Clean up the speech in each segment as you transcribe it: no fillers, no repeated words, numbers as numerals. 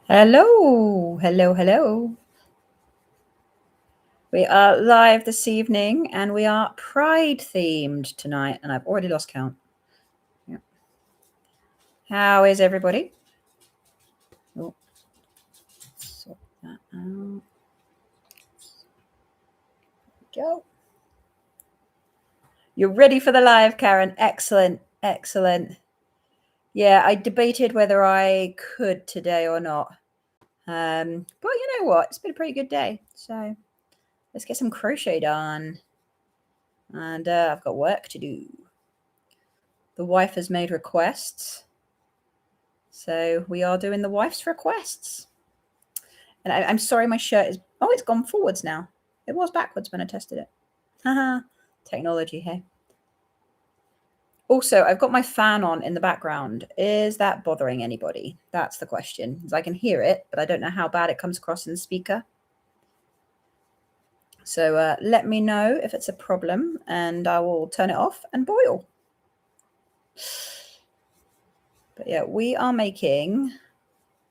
Hello, hello, hello. We are live this evening and we are Pride themed tonight, and I've already lost count. Yeah. How is everybody? Oh, sort that out. Go. You're ready for the live, Karen. Excellent, excellent. Yeah, I debated whether I could today or not. But you know what? It's been a pretty good day. So let's get some crochet done. And I've got work to do. The wife has made requests. So we are doing the wife's requests. And I'm sorry, my shirt is... Oh, it's gone forwards now. It was backwards when I tested it. Haha, technology, hey. Also, I've got my fan on in the background. Is that bothering anybody? That's the question. Because I can hear it, but I don't know how bad it comes across in the speaker. So let me know if it's a problem, and I will turn it off and boil. But yeah, we are making...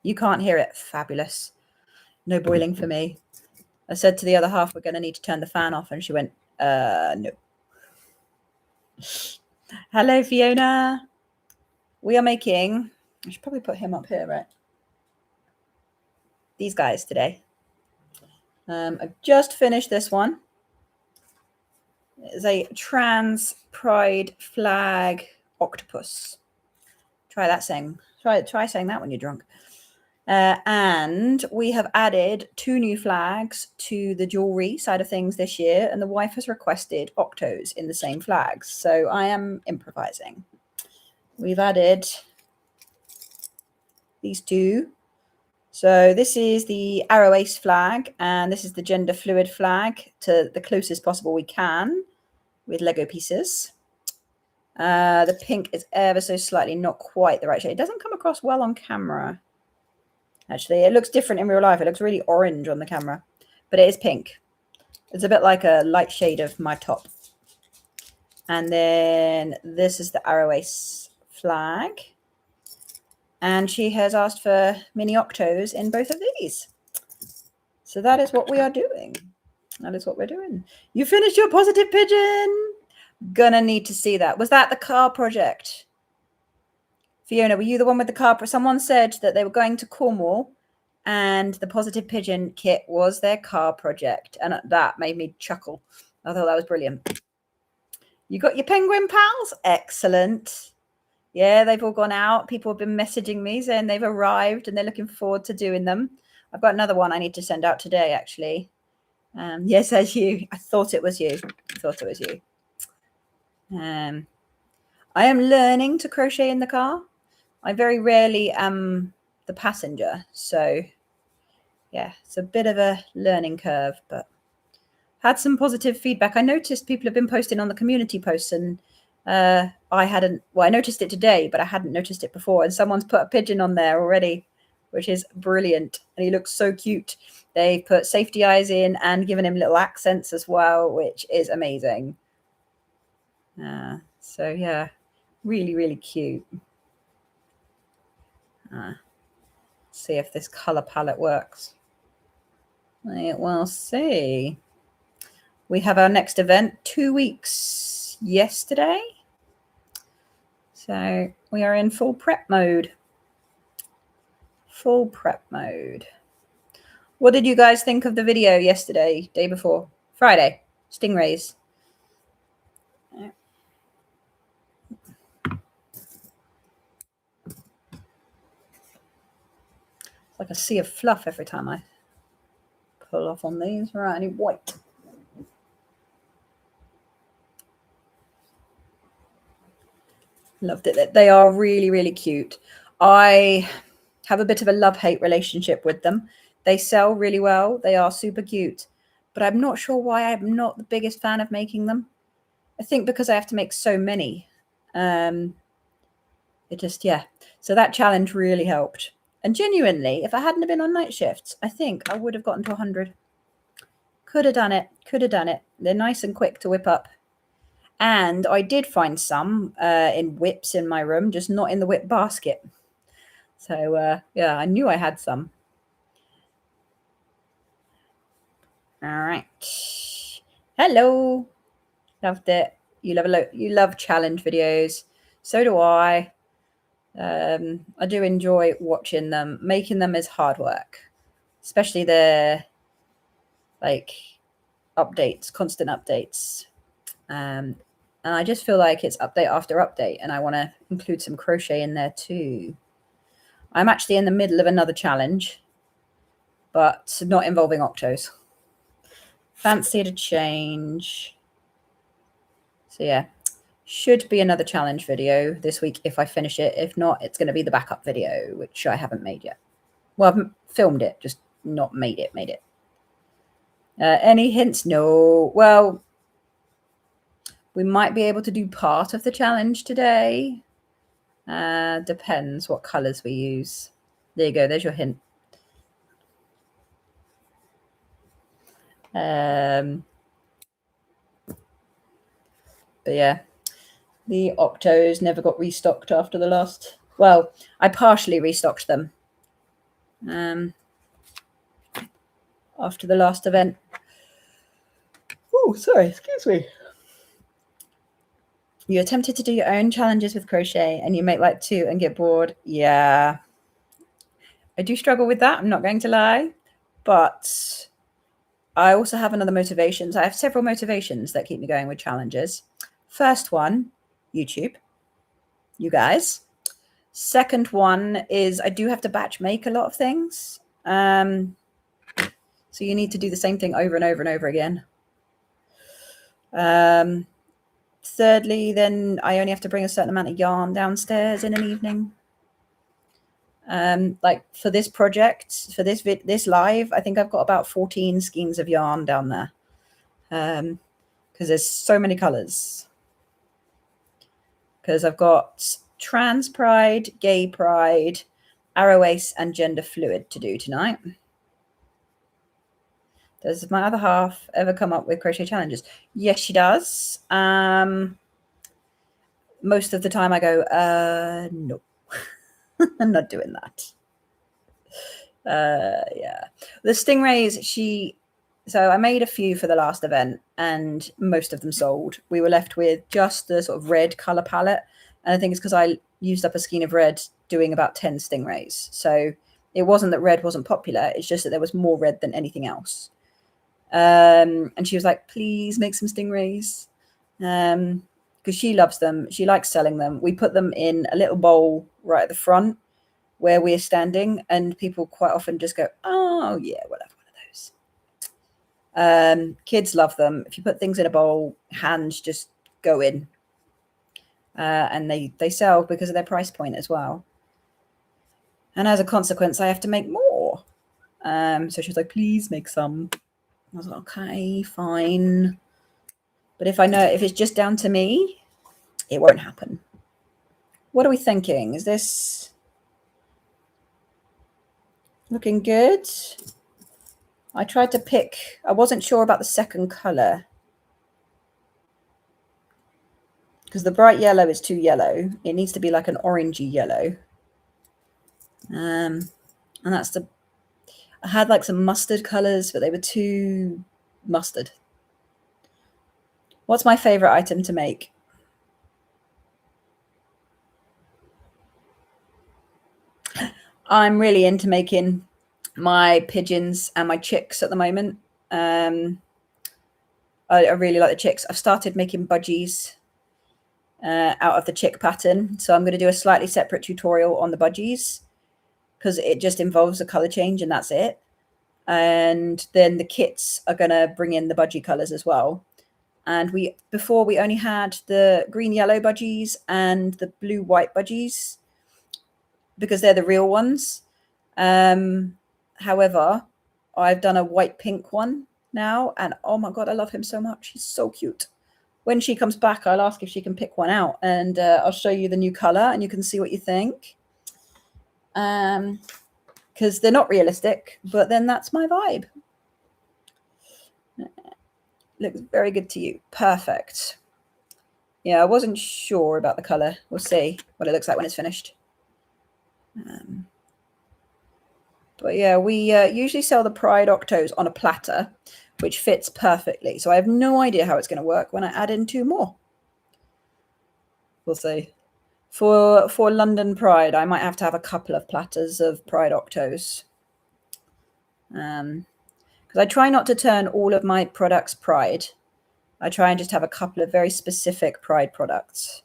You can't hear it. Fabulous. No boiling for me. I said to the other half, we're going to need to turn the fan off. And she went, no. Hello, Fiona. We are making... I should probably put him up here, right? These guys today. I've just finished this one. It's a trans pride flag octopus. Try that saying. Try saying that when you're drunk. And we have added 2 new flags to the jewelry side of things this year, and the wife has requested octos in the same flags. So I am improvising. We've added these 2. So this is the Arrow Ace flag, and this is the gender fluid flag, to the closest possible we can with Lego pieces. The pink is ever so slightly not quite the right shade. It doesn't come across well on camera. Actually, it looks different in real life. It looks really orange on the camera, but it is pink. It's a bit like a light shade of my top. And then this is the Arrow Ace flag. And she has asked for mini octos in both of these. So that is what we are doing. That is what we're doing. You finished your positive pigeon. Gonna need to see that. Was that the car project? Fiona, were you the one with the car? Someone said that they were going to Cornwall and the positive pigeon kit was their car project. And that made me chuckle. I thought that was brilliant. You got your penguin pals? Excellent. Yeah, they've all gone out. People have been messaging me saying they've arrived and they're looking forward to doing them. I've got another one I need to send out today, actually. Yes, as you. I thought it was you. I thought it was you. I am learning to crochet in the car. I very rarely am the passenger. So, yeah, it's a bit of a learning curve, but had some positive feedback. I noticed people have been posting on the community posts, and I noticed it today, but I hadn't noticed it before. And someone's put a pigeon on there already, which is brilliant. And he looks so cute. They put safety eyes in and given him little accents as well, which is amazing. So yeah, really, really cute. See if this color palette works. We'll see. We have our next event 2 weeks yesterday. So we are in full prep mode. Full prep mode. What did you guys think of the video yesterday, day before? Friday, stingrays. It's like a sea of fluff every time I pull off on these. Right, I need white. Loved it. They are really, really cute. I have a bit of a love-hate relationship with them. They sell really well. They are super cute. But I'm not sure why I'm not the biggest fan of making them. I think because I have to make so many. It just, yeah. So that challenge really helped. And genuinely, if I hadn't been on night shifts, I think I would have gotten to 100. Could have done it. Could have done it. They're nice and quick to whip up. And I did find some in whips in my room, just not in the whip basket. So, yeah, I knew I had some. All right. Hello. Loved it. You love challenge videos. So do I. I do enjoy watching them. Making them is hard work, especially the like updates, constant updates. And I just feel like it's update after update, and I want to include some crochet in there too. I'm actually in the middle of another challenge, but not involving octos. Fancy to change. So yeah, should be another challenge video this week if I finish it. If not, it's going to be the backup video, which I haven't made yet. Well, I've filmed it, just not made it. Any hints? No. Well, we might be able to do part of the challenge today. Depends what colors we use. There you go. There's your hint. But yeah, the octos never got restocked after the last. Well, I partially restocked them after the last event. Oh, sorry, excuse me. You attempted to do your own challenges with crochet and you make like 2 and get bored. Yeah, I do struggle with that. I'm not going to lie, but I also have another motivation. I have several motivations that keep me going with challenges. First one, YouTube, you guys. Second one is I do have to batch make a lot of things. So you need to do the same thing over and over and over again. Thirdly, then I only have to bring a certain amount of yarn downstairs in an evening. Like for this project, for this live, I think I've got about 14 skeins of yarn down there. Because there's so many colors. Because I've got trans pride, gay pride, arrow ace, and gender fluid to do tonight. Does my other half ever come up with crochet challenges? Yes, she does. Most of the time I go, no, I'm not doing that. Yeah. The stingrays, so I made a few for the last event and most of them sold. We were left with just the sort of red color palette. And I think it's because I used up a skein of red doing about 10 stingrays. So it wasn't that red wasn't popular. It's just that there was more red than anything else. And she was like, please make some stingrays. Because she loves them. She likes selling them. We put them in a little bowl right at the front where we're standing, and people quite often just go, oh yeah, we'll have one of those. Kids love them. If you put things in a bowl, hands just go in. And they sell because of their price point as well. And as a consequence, I have to make more. So she was like, please make some. I was like, okay, fine. But if I know, if it's just down to me, it won't happen. What are we thinking? Is this looking good? I tried to pick, I wasn't sure about the second color because the bright yellow is too yellow. It needs to be like an orangey yellow. And that's I had like some mustard colors, but they were too mustard. What's my favorite item to make? I'm really into making my pigeons and my chicks at the moment. I really like the chicks. I've started making budgies out of the chick pattern. So I'm going to do a slightly separate tutorial on the budgies because it just involves a color change and that's it. And then the kits are going to bring in the budgie colors as well. And before we only had the green yellow budgies and the blue white budgies because they're the real ones. However, I've done a white pink one now, and oh my god, I love him so much. He's so cute. When she comes back, I'll ask if she can pick one out, and I'll show you the new color and you can see what you think. Because they're not realistic, but then that's my vibe. Looks very good to you. Perfect. Yeah, I wasn't sure about the color. We'll see what it looks like when it's finished. But yeah, we usually sell the Pride Octos on a platter, which fits perfectly. So I have no idea how it's going to work when I add in 2 more. We'll see. For London Pride, I might have to have a couple of platters of Pride Octos. Because I try not to turn all of my products Pride. I try and just have a couple of very specific Pride products.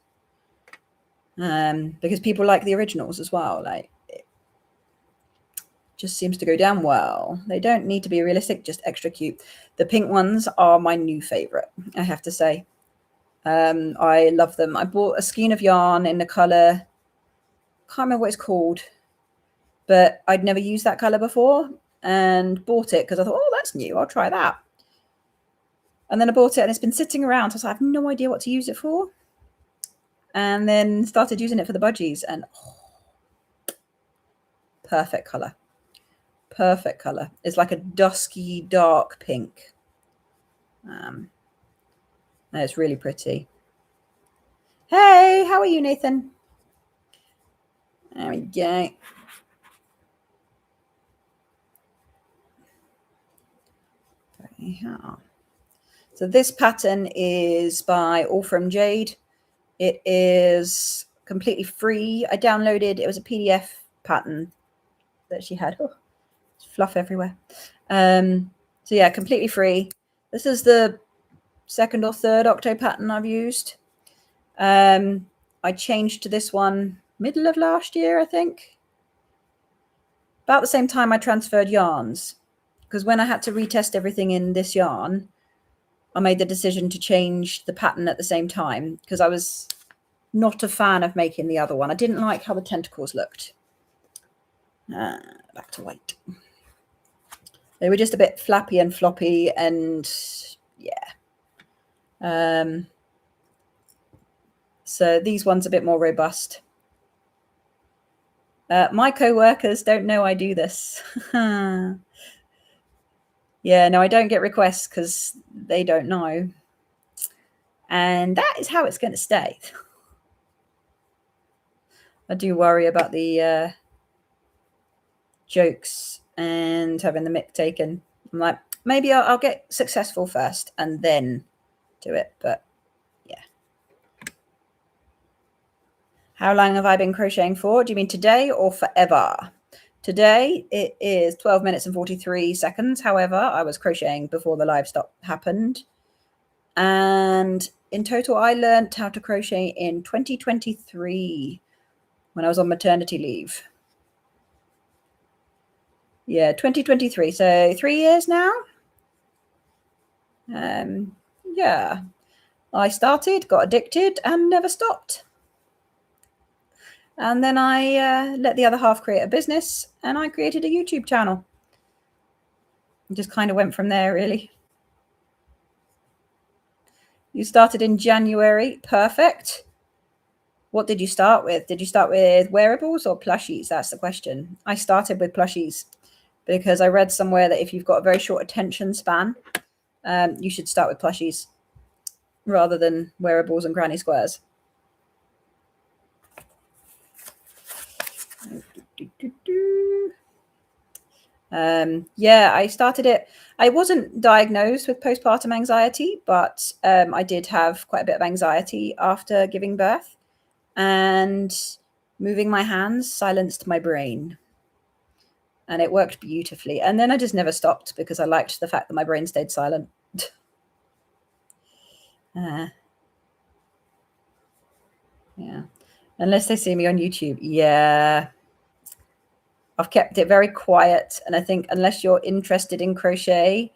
Because people like the originals as well. Like, it just seems to go down well. They don't need to be realistic, just extra cute. The pink ones are my new favorite, I have to say. I love them. I bought a skein of yarn in the color, can't remember what it's called, but I'd never used that color before and bought it because I thought, oh, that's new, I'll try that. And then I bought it and it's been sitting around, so I have no idea what to use it for. And then started using it for the budgies, and perfect color. Perfect color. It's like a dusky dark pink. And it's really pretty. Hey, how are you, Nathan? There we go. Yeah. So this pattern is by AllFromJade. It is completely free. I downloaded, it was a PDF pattern that she had. Oh, fluff everywhere. So yeah, completely free. This is the 2nd or 3rd Octo pattern I've used. I changed to this one middle of last year, I think. About the same time I transferred yarns, because when I had to retest everything in this yarn, I made the decision to change the pattern at the same time because I was not a fan of making the other one. I didn't like how the tentacles looked. Back to white. They were just a bit flappy and floppy, and yeah. So these ones are a bit more robust. My co-workers don't know I do this. Yeah, no, I don't get requests because they don't know. And that is how it's going to stay. I do worry about the jokes and having the mick taken. I'm like, maybe I'll get successful first and then do it. But yeah. How long have I been crocheting for? Do you mean today or forever? Today it is 12 minutes and 43 seconds. However, I was crocheting before the live stop happened. And in total, I learned how to crochet in 2023 when I was on maternity leave. Yeah, 2023. So 3 years now. Yeah, I started, got addicted, and never stopped. And then I let the other half create a business, and I created a YouTube channel. It just kind of went from there, really. You started in January. Perfect. What did you start with? Did you start with wearables or plushies? That's the question. I started with plushies because I read somewhere that if you've got a very short attention span, you should start with plushies rather than wearables and granny squares. Yeah, I started it. I wasn't diagnosed with postpartum anxiety, but I did have quite a bit of anxiety after giving birth, and moving my hands silenced my brain, and it worked beautifully. And then I just never stopped because I liked the fact that my brain stayed silent. Yeah, unless they see me on YouTube. Yeah, I've kept it very quiet, and I think unless you're interested in crochet,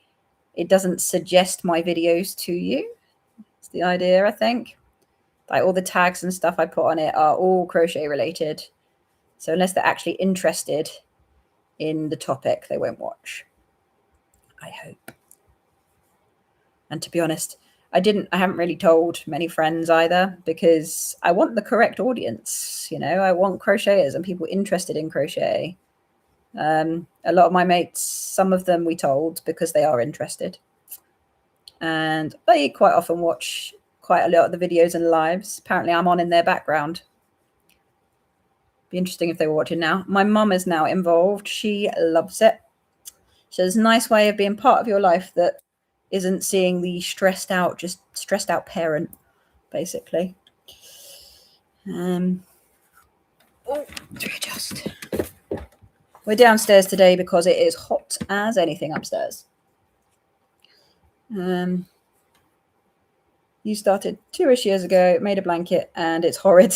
it doesn't suggest my videos to you. It's the idea, I think. Like all the tags and stuff I put on it are all crochet related. So unless they're actually interested in the topic, they won't watch, I hope. And to be honest, I haven't really told many friends either, because I want the correct audience. You know, I want crocheters and people interested in crochet. A lot of my mates, some of them we told because they are interested, and they quite often watch quite a lot of the videos and lives. Apparently I'm on in their background. Be interesting if they were watching now. My mum is now involved. She loves it. So it's a nice way of being part of your life that isn't seeing the stressed out parent, basically. Oh, readjust. We're downstairs today because it is hot as anything upstairs. You started 2-ish years ago, made a blanket, and it's horrid.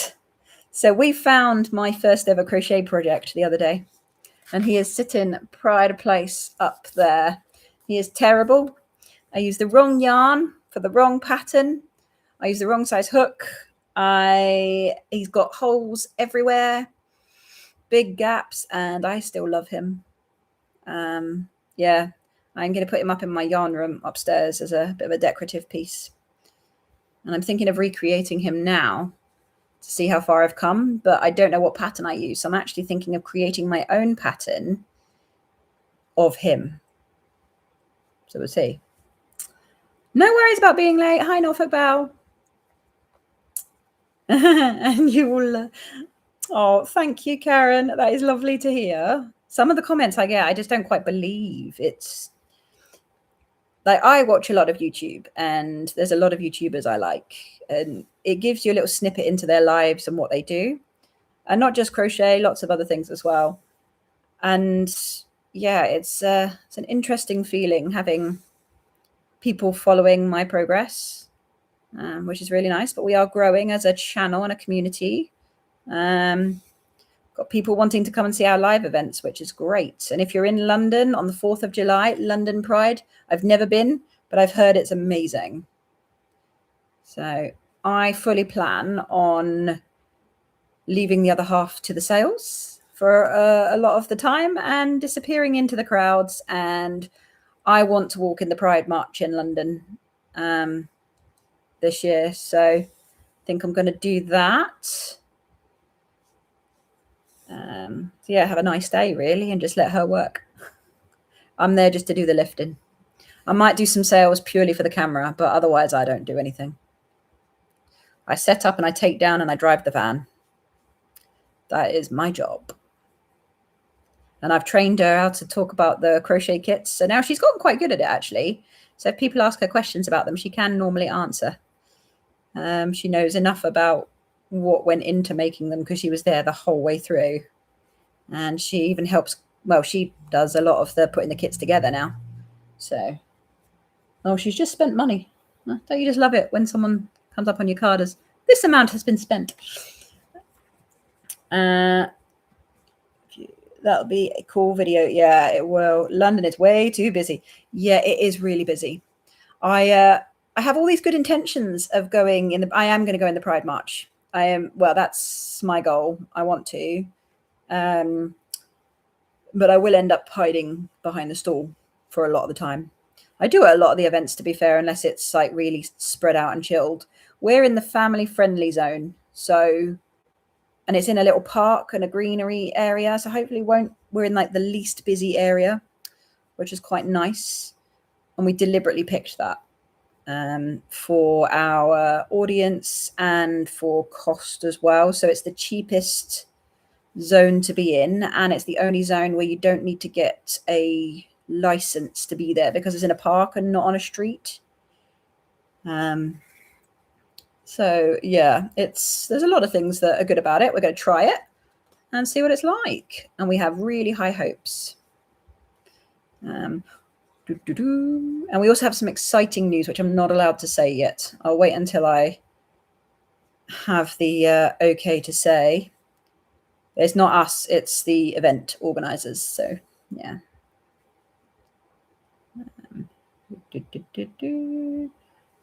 So we found my first ever crochet project the other day, and he is sitting pride of place up there. He is terrible. I used the wrong yarn for the wrong pattern. I used the wrong size hook. He's got holes everywhere, big gaps, and I still love him. Yeah, I'm going to put him up in my yarn room upstairs as a bit of a decorative piece. And I'm thinking of recreating him now to see how far I've come, but I don't know what pattern I use. So I'm actually thinking of creating my own pattern of him. So we'll see. No worries about being late. Hi, Norfolk Bell. And you will... Oh, thank you, Karen. That is lovely to hear. Some of the comments I get, I just don't quite believe. It's like I watch a lot of YouTube, and there's a lot of YouTubers I like, and it gives you a little snippet into their lives and what they do, and not just crochet, lots of other things as well. And yeah, it's an interesting feeling having people following my progress, which is really nice. But we are growing as a channel and a community. Got people wanting to come and see our live events, which is great. And if you're in London on the 4th of July, London Pride, I've never been, but I've heard it's amazing. So I fully plan on leaving the other half to the sales for a lot of the time and disappearing into the crowds. And I want to walk in the Pride March in London this year. So I think I'm going to do that. So yeah, have a nice day really, and just let her work. I'm there just to do the lifting. I might do some sales purely for the camera, but otherwise I don't do anything. I set up and I take down and I drive the van. That is my job. And I've trained her how to talk about the crochet kits. So now she's gotten quite good at it, actually. So if people ask her questions about them, she can normally answer. She knows enough about what went into making them because she was there the whole way through. And she even helps, well, she does a lot of the putting the kits together now. So, oh, she's just spent money. Don't you just love it when someone comes up on your card as this amount has been spent? That'll be a cool video. Yeah, it will. London is way too busy. Yeah, it is really busy. I have all these good intentions of going in the. I am going to go in the Pride March. I am. Well, that's my goal. I want to, but I will end up hiding behind the stall for a lot of the time. I do a lot of the events, to be fair, unless it's like really spread out and chilled. We're in the family-friendly zone, so. And it's in a little park and a greenery area. So hopefully we're in like the least busy area, which is quite nice. And we deliberately picked that for our audience and for cost as well. So it's the cheapest zone to be in. And it's the only zone where you don't need to get a license to be there because it's in a park and not on a street. So yeah, there's a lot of things that are good about it. We're going to try it and see what it's like. And we have really high hopes. And we also have some exciting news, which I'm not allowed to say yet. I'll wait until I have the okay to say. It's not us, it's the event organizers. So yeah.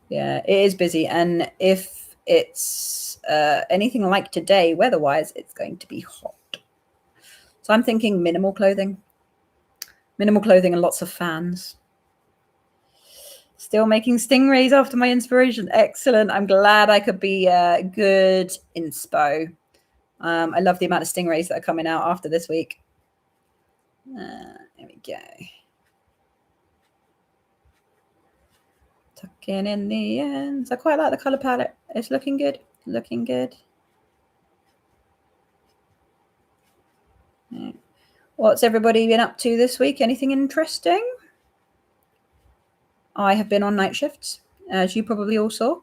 Yeah, it is busy. And if it's anything like today, weather-wise, it's going to be hot. So I'm thinking minimal clothing and lots of fans. Still making stingrays after my inspiration. Excellent. I'm glad I could be good inspo. I love the amount of stingrays that are coming out after this week. There we go. Tucking in the ends. I quite like the color palette. It's looking good. Looking good. Yeah. What's everybody been up to this week? Anything interesting? I have been on night shifts, as you probably all saw,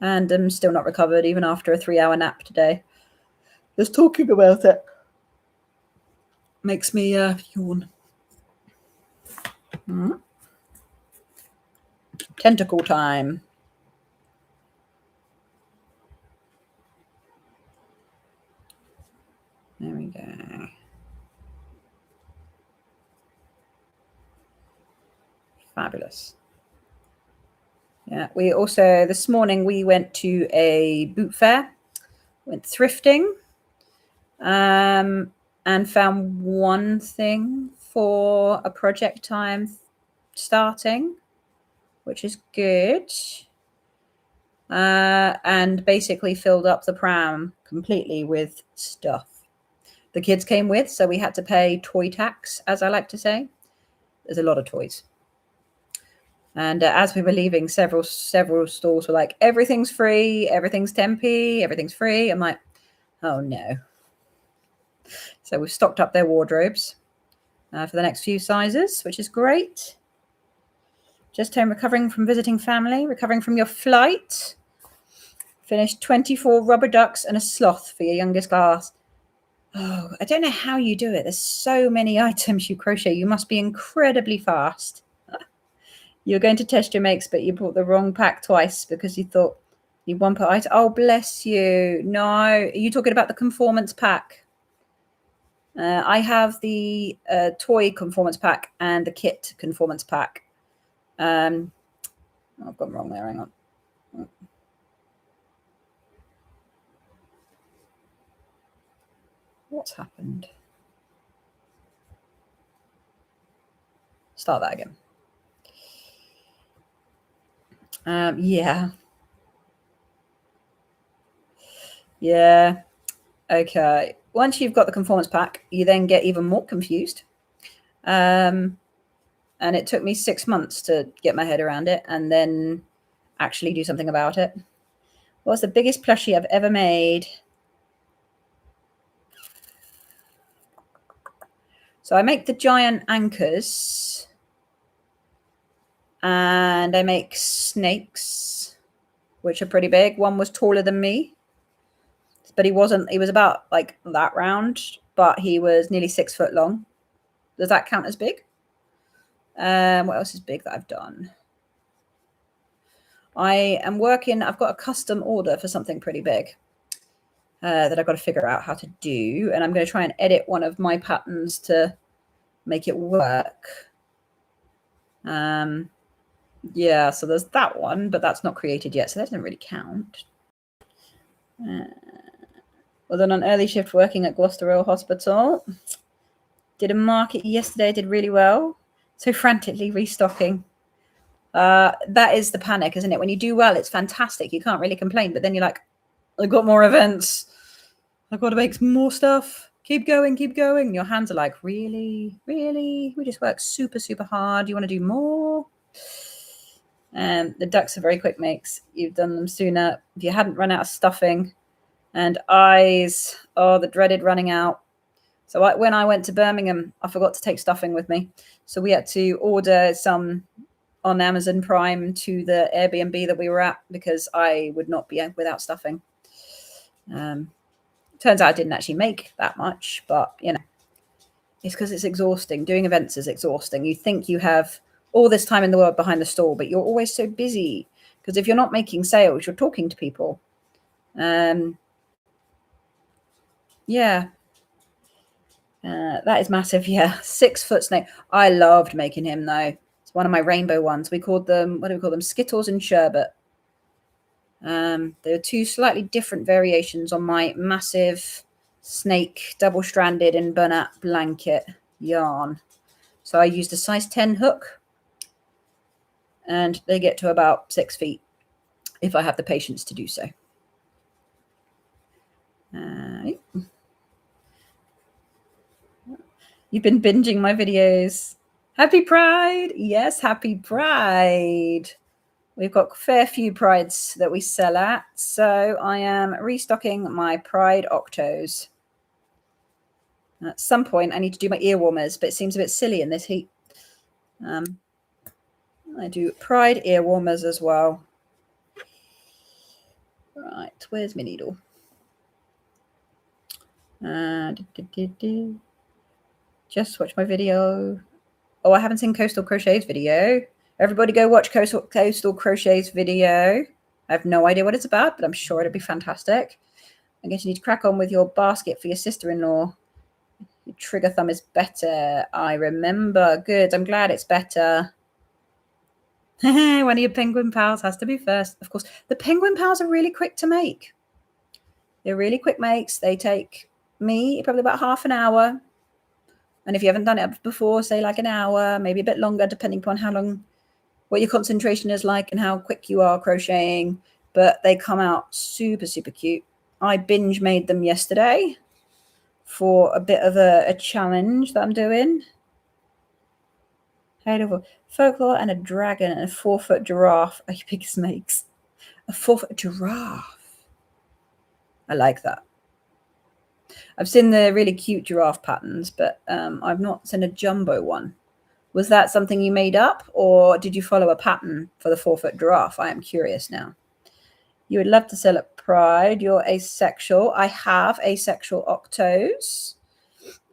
and I'm still not recovered even after a 3-hour nap today. Just talking about it makes me yawn. Tentacle time. There we go. Fabulous. Yeah, we also, this morning, we went to a boot fair, went thrifting, and found one thing for a project time starting, which is good. And basically filled up the pram completely with stuff. The kids came with, so we had to pay toy tax, as I like to say. There's a lot of toys. And as we were leaving, several stores were like, everything's free, everything's 10p, everything's free. I'm like, oh no. So we've stocked up their wardrobes for the next few sizes, which is great. Just home recovering from visiting family, recovering from your flight. Finished 24 rubber ducks and a sloth for your youngest class. Oh, I don't know how you do it. There's so many items you crochet. You must be incredibly fast. You're going to test your makes, but you bought the wrong pack twice because you thought you one per item. Oh, bless you. No, are you talking about the conformance pack? I have the toy conformance pack and the kit conformance pack. I've gone wrong there. Hang on. What's happened? Start that again. Yeah. Okay. Once you've got the conformance pack, you then get even more confused. And it took me 6 months to get my head around it and then actually do something about it. What's the biggest plushie I've ever made? So I make the giant anchors and I make snakes, which are pretty big. One was taller than me, but he was about like that round, but he was nearly 6 foot long. Does that count as big? What else is big that I've done? I've got a custom order for something pretty big that I've got to figure out how to do. And I'm going to try and edit one of my patterns to make it work. Yeah, so there's that one, but that's not created yet. So that doesn't really count. Well done on early shift working at Gloucester Royal Hospital. Did a market yesterday, did really well. So frantically restocking. That is the panic, isn't it? When you do well, it's fantastic. You can't really complain. But then you're like, I've got more events. I've got to make some more stuff. Keep going, keep going. Your hands are like, really? Really? We just work super, super hard. You want to do more? The ducks are very quick makes. You've done them sooner. If you hadn't run out of stuffing and eyes, the dreaded running out. So when I went to Birmingham, I forgot to take stuffing with me. So we had to order some on Amazon Prime to the Airbnb that we were at because I would not be without stuffing. Turns out I didn't actually make that much, but it's because it's exhausting. Doing events is exhausting. You think you have all this time in the world behind the stall, but you're always so busy because if you're not making sales, you're talking to people. That is massive. 6 foot snake. I loved making him though. It's one of my rainbow ones. We called them, what do we call them? Skittles and sherbet. There are 2 slightly different variations on my massive snake double-stranded and burlap blanket yarn. So I used a size 10 hook and they get to about 6 feet if I have the patience to do so. You've been binging my videos. Happy Pride. Yes, happy Pride. We've got a fair few Prides that we sell at. So I am restocking my Pride Octos. At some point, I need to do my ear warmers, but it seems a bit silly in this heat. I do Pride ear warmers as well. Right, where's my needle? Just watch my video. Oh, I haven't seen Coastal Crochet's video. Everybody go watch Coastal Crochet's video. I have no idea what it's about, but I'm sure it'll be fantastic. I guess you need to crack on with your basket for your sister-in-law. Your trigger thumb is better. I remember. Good. I'm glad it's better. One of your penguin pals has to be first. Of course, the penguin pals are really quick to make. They're really quick makes. They take me probably about half an hour. And if you haven't done it before, say like an hour, maybe a bit longer, depending upon how long, what your concentration is like and how quick you are crocheting. But they come out super, super cute. I binge made them yesterday for a bit of a challenge that I'm doing. Folklore and a dragon and a 4-foot giraffe are your biggest makes. A 4-foot giraffe. I like that. I've seen the really cute giraffe patterns, but I've not seen a jumbo one. Was that something you made up, or did you follow a pattern for the 4-foot giraffe? I am curious now. You would love to sell at Pride. You're asexual. I have asexual octos,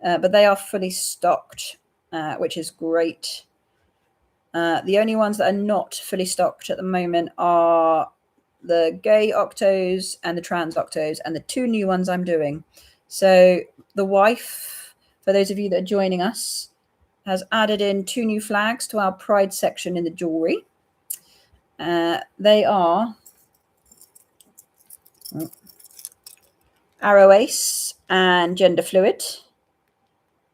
but they are fully stocked, which is great. The only ones that are not fully stocked at the moment are the gay octos and the trans octos, and the 2 new ones I'm doing. So the wife, for those of you that are joining us, has added in 2 new flags to our Pride section in the jewelry. They are Arrow Ace and Gender Fluid.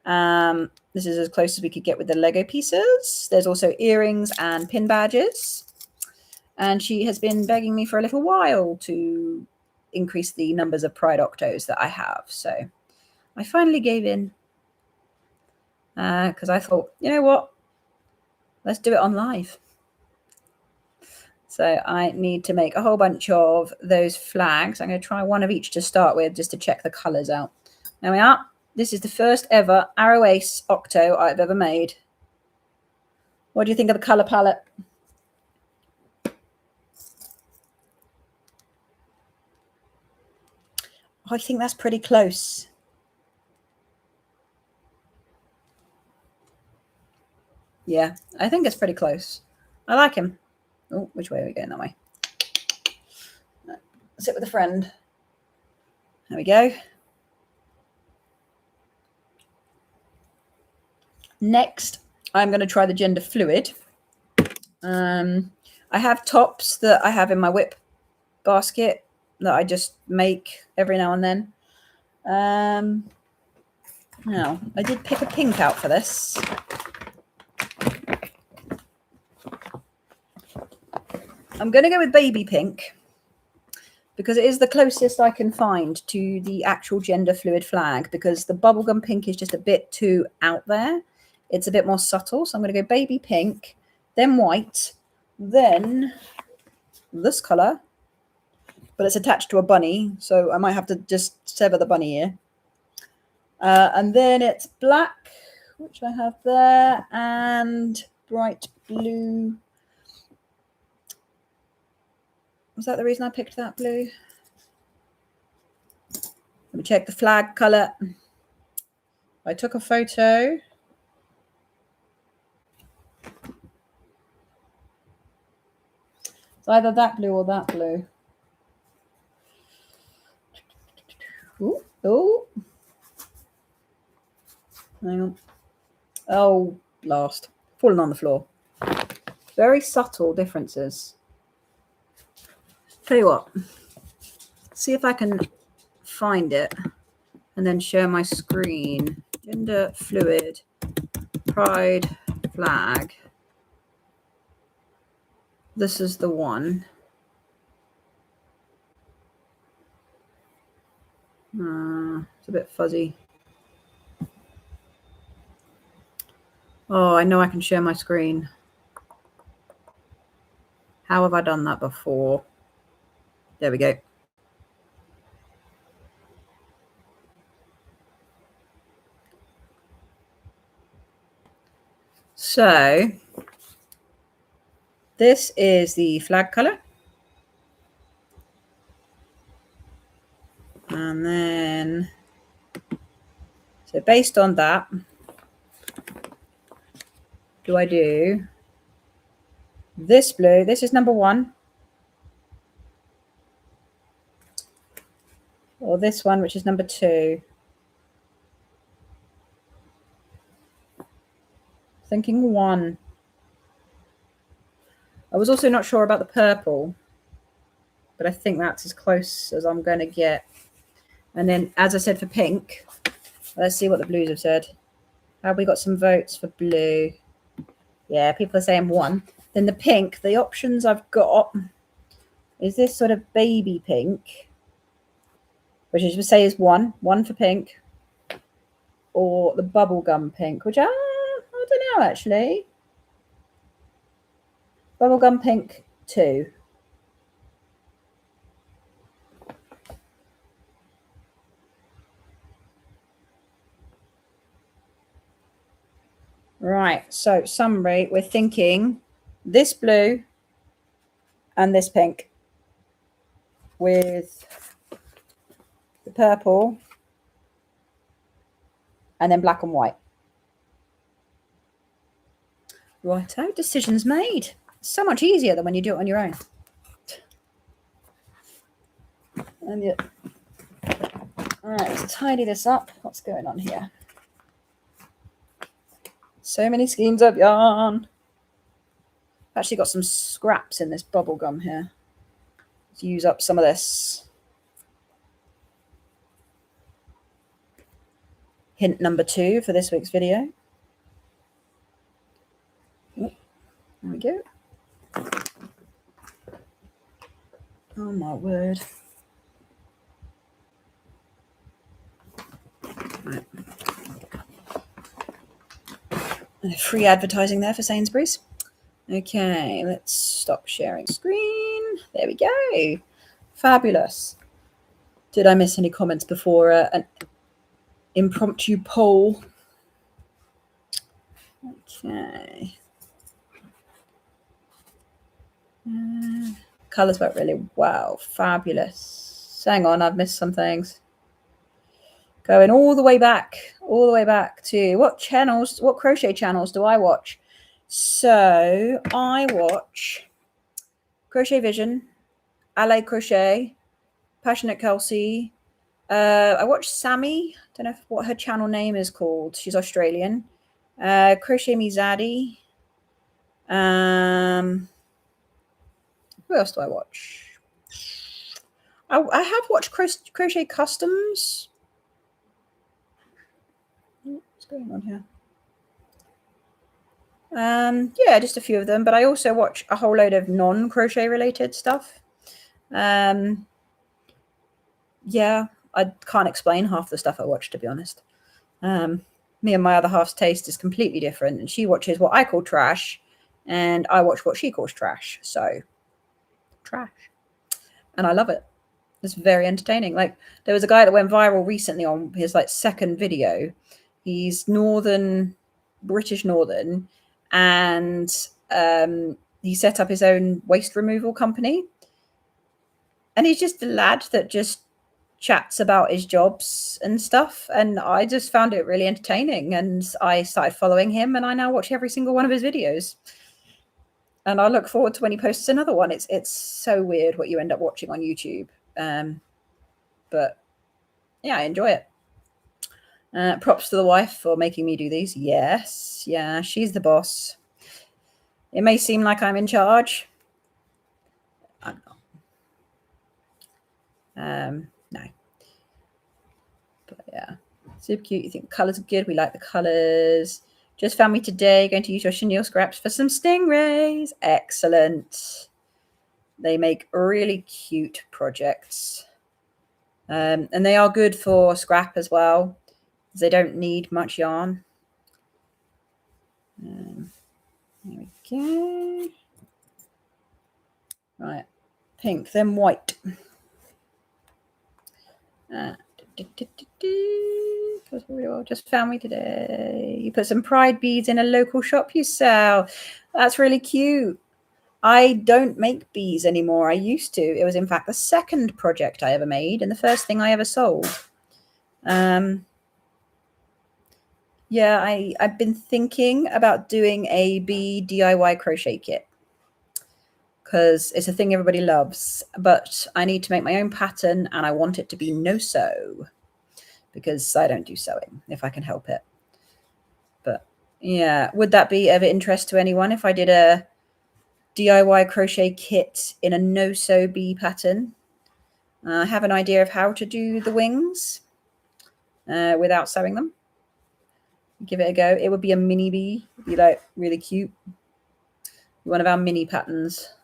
This is as close as we could get with the Lego pieces. There's also earrings and pin badges. And she has been begging me for a little while to increase the numbers of Pride Octos that I have. So I finally gave in because I thought, you know what? Let's do it on live. So I need to make a whole bunch of those flags. I'm going to try one of each to start with just to check the colors out. There we are. This is the first ever Arrow Ace Octo I've ever made. What do you think of the color palette? I think that's pretty close. Yeah, I think it's pretty close. I like him. Oh, which way are we going? That way. Sit with a friend. There we go. Next, I'm going to try the Gender Fluid. I have tops that I have in my whip basket that I just make every now and then. Now, I did pick a pink out for this. I'm going to go with baby pink because it is the closest I can find to the actual Gender Fluid flag, because the bubblegum pink is just a bit too out there. It's a bit more subtle. So I'm going to go baby pink, then white, then this color, but it's attached to a bunny, so I might have to just sever the bunny ear. And then it's black, which I have there, and bright blue. Was that the reason I picked that blue? Let me check the flag color. I took a photo. It's either that blue or that blue. Ooh, ooh. Hang on. Oh, blast. Falling on the floor. Very subtle differences. Tell you what. See if I can find it and then share my screen. Gender Fluid Pride flag. This is the one. It's a bit fuzzy. Oh, I know I can share my screen. How have I done that before? There we go. So This is the flag colour. And then, so based on that, do I do this blue? This is number 1. Or this one, which is number 2. Thinking 1. I was also not sure about the purple, but I think that's as close as I'm going to get. And then, as I said, for pink, let's see what the blues have said. Have we got some votes for blue? Yeah, people are saying 1. Then the pink, the options I've got is this sort of baby pink, which I would say is 1 for pink, or the bubblegum pink, which I don't know actually. Bubblegum pink 2. Right, so summary, we're thinking this blue and this pink with the purple and then black and white. Righto, decisions made. So much easier than when you do it on your own. And yeah. All right, let's tidy this up. What's going on here? So many skeins of yarn. I've actually got some scraps in this bubble gum here. Let's use up some of this. Hint number 2 for this week's video. Oh, there we go. Oh my word. Right. Free advertising there for Sainsbury's. Okay, let's stop sharing screen. There we go. Fabulous. Did I miss any comments before an impromptu poll? Okay. Colours work really well. Fabulous. Hang on, I've missed some things. Going all the way back to what channels, what crochet channels do I watch? So I watch Crochet Vision, Alley Crochet, Passionate Kelsey. I watch Sammy. Don't know what her channel name is called. She's Australian. Crochet Me Zaddy. Who else do I watch? I have watched Crochet Customs. What's going on here? Yeah, just a few of them, but I also watch a whole load of non-crochet related stuff. Yeah, I can't explain half the stuff I watch, to be honest. Me and my other half's taste is completely different, and she watches what I call trash, and I watch what she calls trash. So, trash. And I love it. It's very entertaining. Like, there was a guy that went viral recently on his second video. He's British Northern, and he set up his own waste removal company. And he's just a lad that just chats about his jobs and stuff, and I just found it really entertaining, and I started following him, and I now watch every single one of his videos, and I look forward to when he posts another one. It's so weird what you end up watching on YouTube, but yeah, I enjoy it. Props to the wife for making me do these. Yes, yeah, she's the boss. It may seem like I'm in charge. I'm not. No. But yeah, super cute. You think the colours are good? We like the colours. Just found me today. Going to use your chenille scraps for some stingrays. Excellent. They make really cute projects. And they are good for scrap as well. They don't need much yarn. There we go. Right, pink, then white. Just found me today. You put some Pride beads in a local shop you sell. That's really cute. I don't make bees anymore. I used to. It was in fact the second project I ever made and the first thing I ever sold. Yeah, I've been thinking about doing a bee DIY crochet kit because it's a thing everybody loves, but I need to make my own pattern and I want it to be no sew because I don't do sewing if I can help it. But yeah, would that be of interest to anyone if I did a DIY crochet kit in a no sew bee pattern? I have an idea of how to do the wings without sewing them. Give it a go. It would be a mini bee. It'd be like really cute. One of our mini patterns.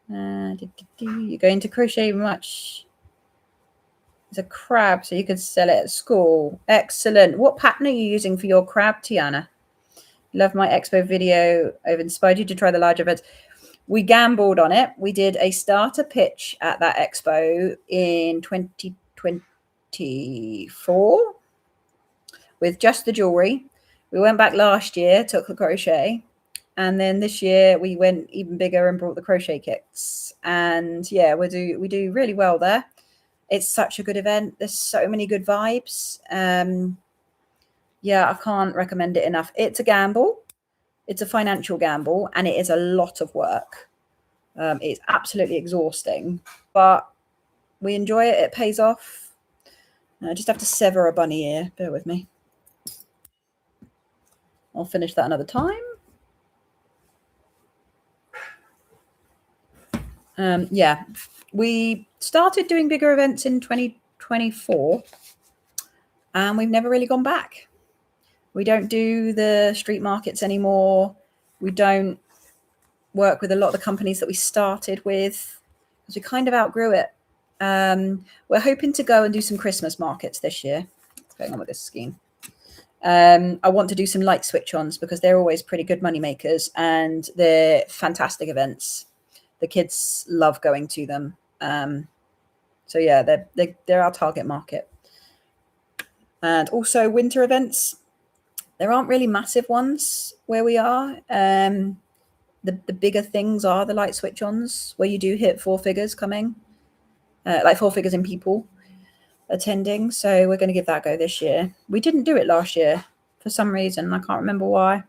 You're going to crochet much. It's a crab, so you could sell it at school. Excellent. What pattern are you using for your crab, Tiana? Love my expo video. I've inspired you to try the large events. We gambled on it. We did a starter pitch at that expo in 2024 with just the jewelry. We went back last year, took the crochet. And then this year we went even bigger and brought the crochet kits. And yeah, we do really well there. It's such a good event. There's so many good vibes. Yeah, I can't recommend it enough. It's a gamble. It's a financial gamble, and it is a lot of work. It's absolutely exhausting, but we enjoy it. It pays off. I just have to sever a bunny ear. Bear with me. I'll finish that another time. Yeah, we started doing bigger events in 2024 and we've never really gone back. We don't do the street markets anymore. We don't work with a lot of the companies that we started with because we kind of outgrew it. We're hoping to go and do some Christmas markets this year. What's going on with this scheme? I want to do some light switch-ons because they're always pretty good money makers and they're fantastic events. The kids love going to them. So yeah, they're our target market. And also winter events. There aren't really massive ones where we are. The bigger things are the light switch-ons where you do hit 4 figures coming, like 4 figures in people attending. So we're going to give that a go this year. We didn't do it last year for some reason. I can't remember why.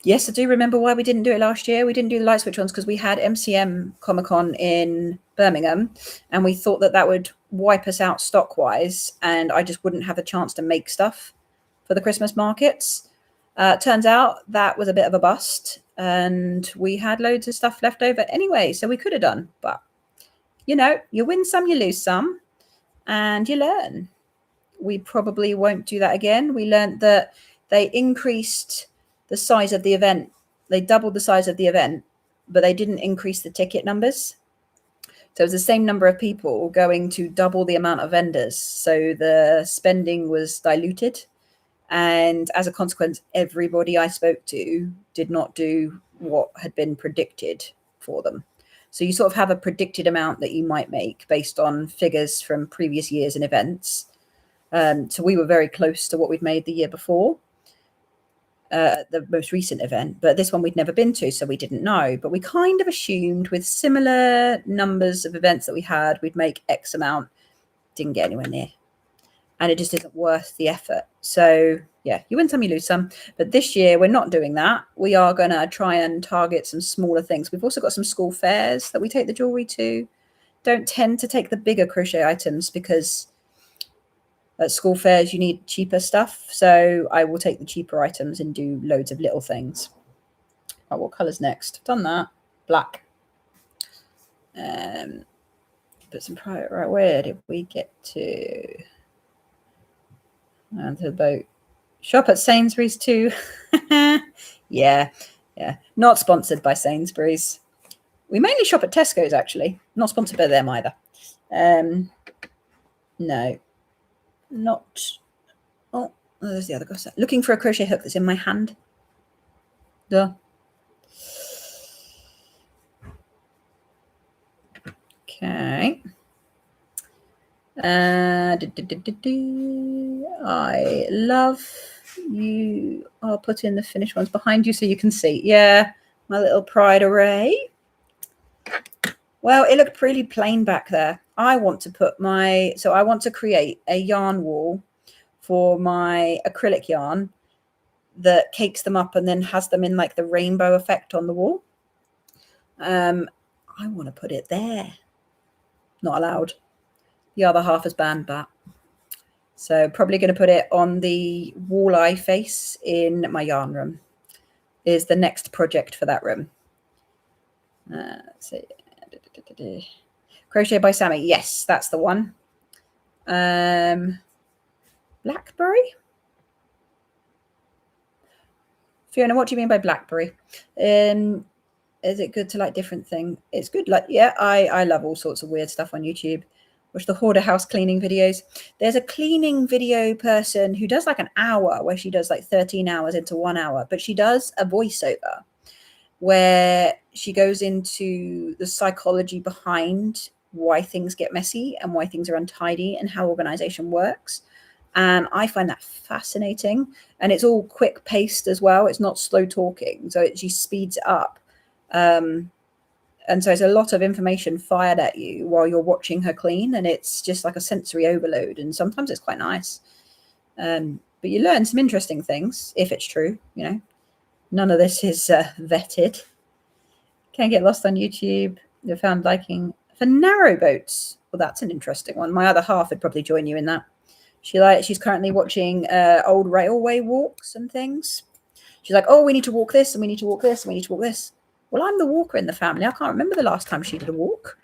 Yes, I do remember why we didn't do it last year. We didn't do the light switch-ons because we had MCM Comic-Con in Birmingham and we thought that would wipe us out stock-wise and I just wouldn't have a chance to make stuff for the Christmas markets. Turns out that was a bit of a bust and we had loads of stuff left over anyway, so we could have done. But, you know, you win some, you lose some, and you learn. We probably won't do that again. We learned that they increased the size of the event. They doubled the size of the event, but they didn't increase the ticket numbers. So it was the same number of people going to double the amount of vendors. So the spending was diluted. And as a consequence, everybody I spoke to did not do what had been predicted for them. So you sort of have a predicted amount that you might make based on figures from previous years and events. So we were very close to what we'd made the year before. The most recent event, but this one we'd never been to, so we didn't know. But we kind of assumed with similar numbers of events that we had, we'd make X amount. Didn't get anywhere near, and it just isn't worth the effort. So yeah, you win some, you lose some. But this year we're not doing that. We are going to try and target some smaller things. We've also got some school fairs that we take the jewelry to. Don't tend to take the bigger crochet items because at school fairs you need cheaper stuff, so I will take the cheaper items and do loads of little things. Oh, what color's next? I've done that. Black. Put some pride. Right, where did we get to? And the boat. Shop at Sainsbury's too. yeah not sponsored by Sainsbury's. We mainly shop at Tesco's, actually. Not sponsored by them either. No, not. Oh, there's the other guy. Looking for a crochet hook that's in my hand. Duh. Okay. I love I'll put in the finished ones behind you so you can see. Yeah, my little Pride array. Well, it looked pretty plain back there. I want to put I want to create a yarn wall for my acrylic yarn that cakes them up and then has them in like the rainbow effect on the wall. I want to put it there. Not allowed. The other half is banned that. So probably going to put it on the walleye face in my yarn room. Is the next project for that room. Let's see. Crochet by Sammy. Yes, that's the one. Blackberry? Fiona, what do you mean by blackberry? Is it good to like different thing? It's good. Like, yeah, I love all sorts of weird stuff on YouTube. Watch the hoarder house cleaning videos. There's a cleaning video person who does like an hour where she does like 13 hours into 1 hour, but she does a voiceover where she goes into the psychology behind why things get messy and why things are untidy and how organization works. And I find that fascinating. And it's all quick paced as well. It's not slow talking. So she speeds it up. And so it's a lot of information fired at you while you're watching her clean. And it's just like a sensory overload. And sometimes it's quite nice. But you learn some interesting things, if it's true, you know. None of this is vetted. Can't get lost on YouTube. You're found liking for narrow boats. Well, that's an interesting one. My other half would probably join you in that. She's currently watching old railway walks and things. She's like, oh, we need to walk this and we need to walk this and we need to walk this. Well, I'm the walker in the family. I can't remember the last time she did a walk.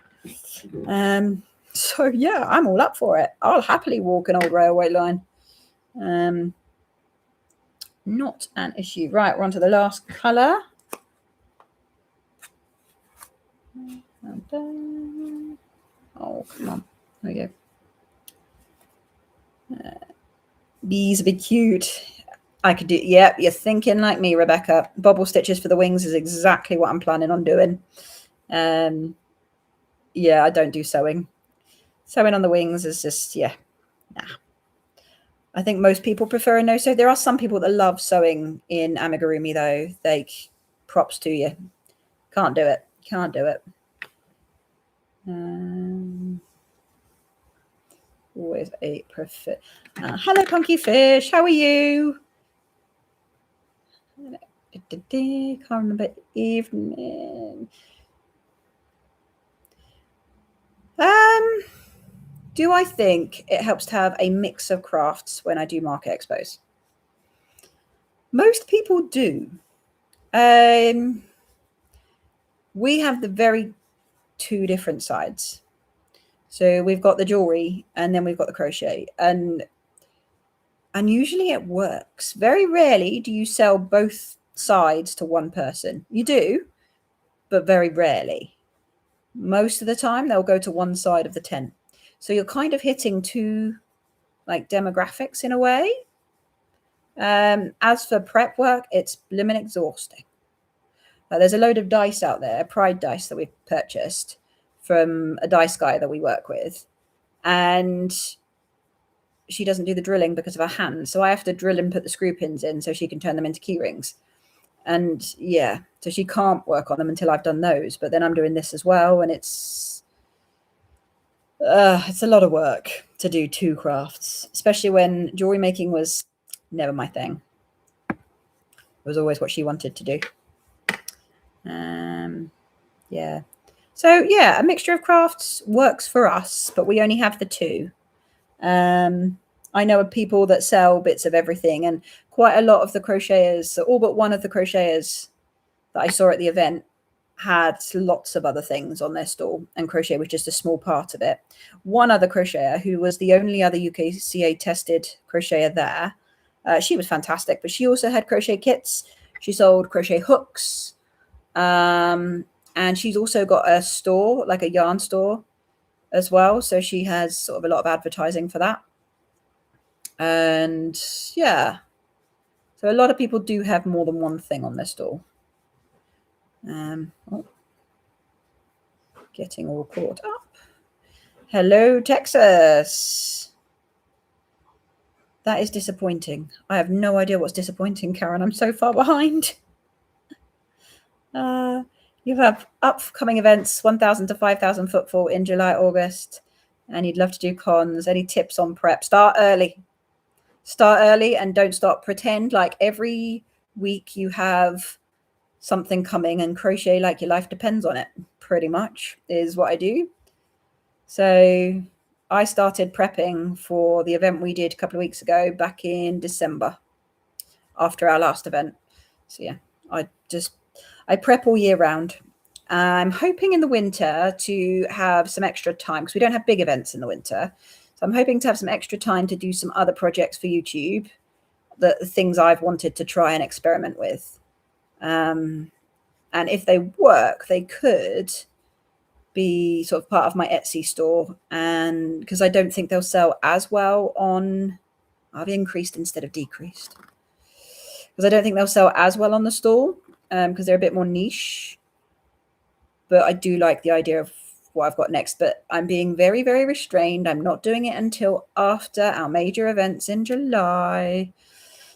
So yeah, I'm all up for it. I'll happily walk an old railway line. Not an issue. Right, we're on to the last colour. Oh, come on. There we go. These would be cute. I could do, yeah, you're thinking like me, Rebecca. Bobble stitches for the wings is exactly what I'm planning on doing. Yeah, I don't do sewing. Sewing on the wings is just, yeah, nah. I think most people prefer a no-sew. There are some people that love sewing in amigurumi, though. Props to you. Can't do it. Can't do it. Always a prefer. Hello, Punky Fish. How are you? Can't remember evening. Do I think it helps to have a mix of crafts when I do market expos? Most people do. We have the very two different sides. So we've got the jewelry and then we've got the crochet. And usually it works. Very rarely do you sell both sides to one person. You do, but very rarely. Most of the time they'll go to one side of the tent. So you're kind of hitting two like demographics in a way. As for prep work, it's blimmin' exhausting. There's a load of dice out there, Pride dice that we've purchased from a dice guy that we work with. And she doesn't do the drilling because of her hands. So I have to drill and put the screw pins in so she can turn them into key rings. And yeah, so she can't work on them until I've done those. But then I'm doing this as well. And it's a lot of work to do two crafts, especially when jewelry making was never my thing. It was always what she wanted to do. Yeah. So yeah, a mixture of crafts works for us, but we only have the two. I know of people that sell bits of everything, and quite a lot of the crocheters, so all but one of the crocheters that I saw at the event had lots of other things on their stall, and crochet was just a small part of it. One other crocheter, who was the only other UKCA tested crocheter there, she was fantastic, but she also had crochet kits. She sold crochet hooks, and she's also got a store, like a yarn store as well. So she has sort of a lot of advertising for that. And yeah, so a lot of people do have more than one thing on their stall. Getting all caught up. Hello, Texas. That is disappointing. I have no idea what's disappointing, Karen. I'm so far behind. You have upcoming events, 1,000 to 5,000 footfall in July, August, and you'd love to do cons. Any tips on prep? Start early. Start early and don't stop. Pretend like every week you have something coming and crochet like your life depends on it, pretty much, is what I do. So I started prepping for the event we did a couple of weeks ago back in December after our last event. So yeah, I prep all year round. I'm hoping in the winter to have some extra time because we don't have big events in the winter. So I'm hoping to have some extra time to do some other projects for YouTube, the things I've wanted to try and experiment with. And if they work, they could be sort of part of my Etsy store. And because I don't think they'll sell as well on, I've increased instead of decreased. Because I don't think they'll sell as well on the store because they're a bit more niche. But I do like the idea of what I've got next. But I'm being very, very restrained. I'm not doing it until after our major events in July.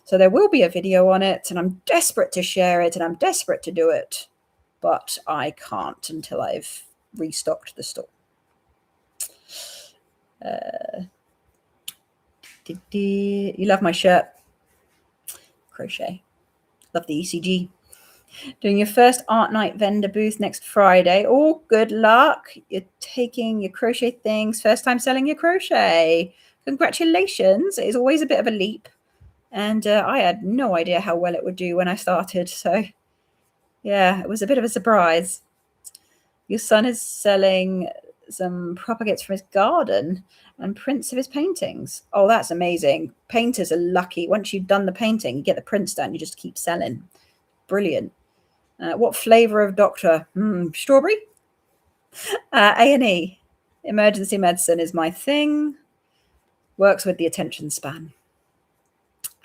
So there will be a video on it, and I'm desperate to share it, and I'm desperate to do it. But I can't until I've restocked the store. You love my shirt. Crochet. Love the ECG. Doing your first art night vendor booth next Friday. Oh, good luck. You're taking your crochet things. First time selling your crochet. Congratulations. It is always a bit of a leap. And I had no idea how well it would do when I started. So, yeah, it was a bit of a surprise. Your son is selling some propagates from his garden and prints of his paintings. Oh, that's amazing. Painters are lucky. Once you've done the painting, you get the prints done. You just keep selling. Brilliant. What flavor of doctor? Strawberry? A&E. Emergency medicine is my thing. Works with the attention span.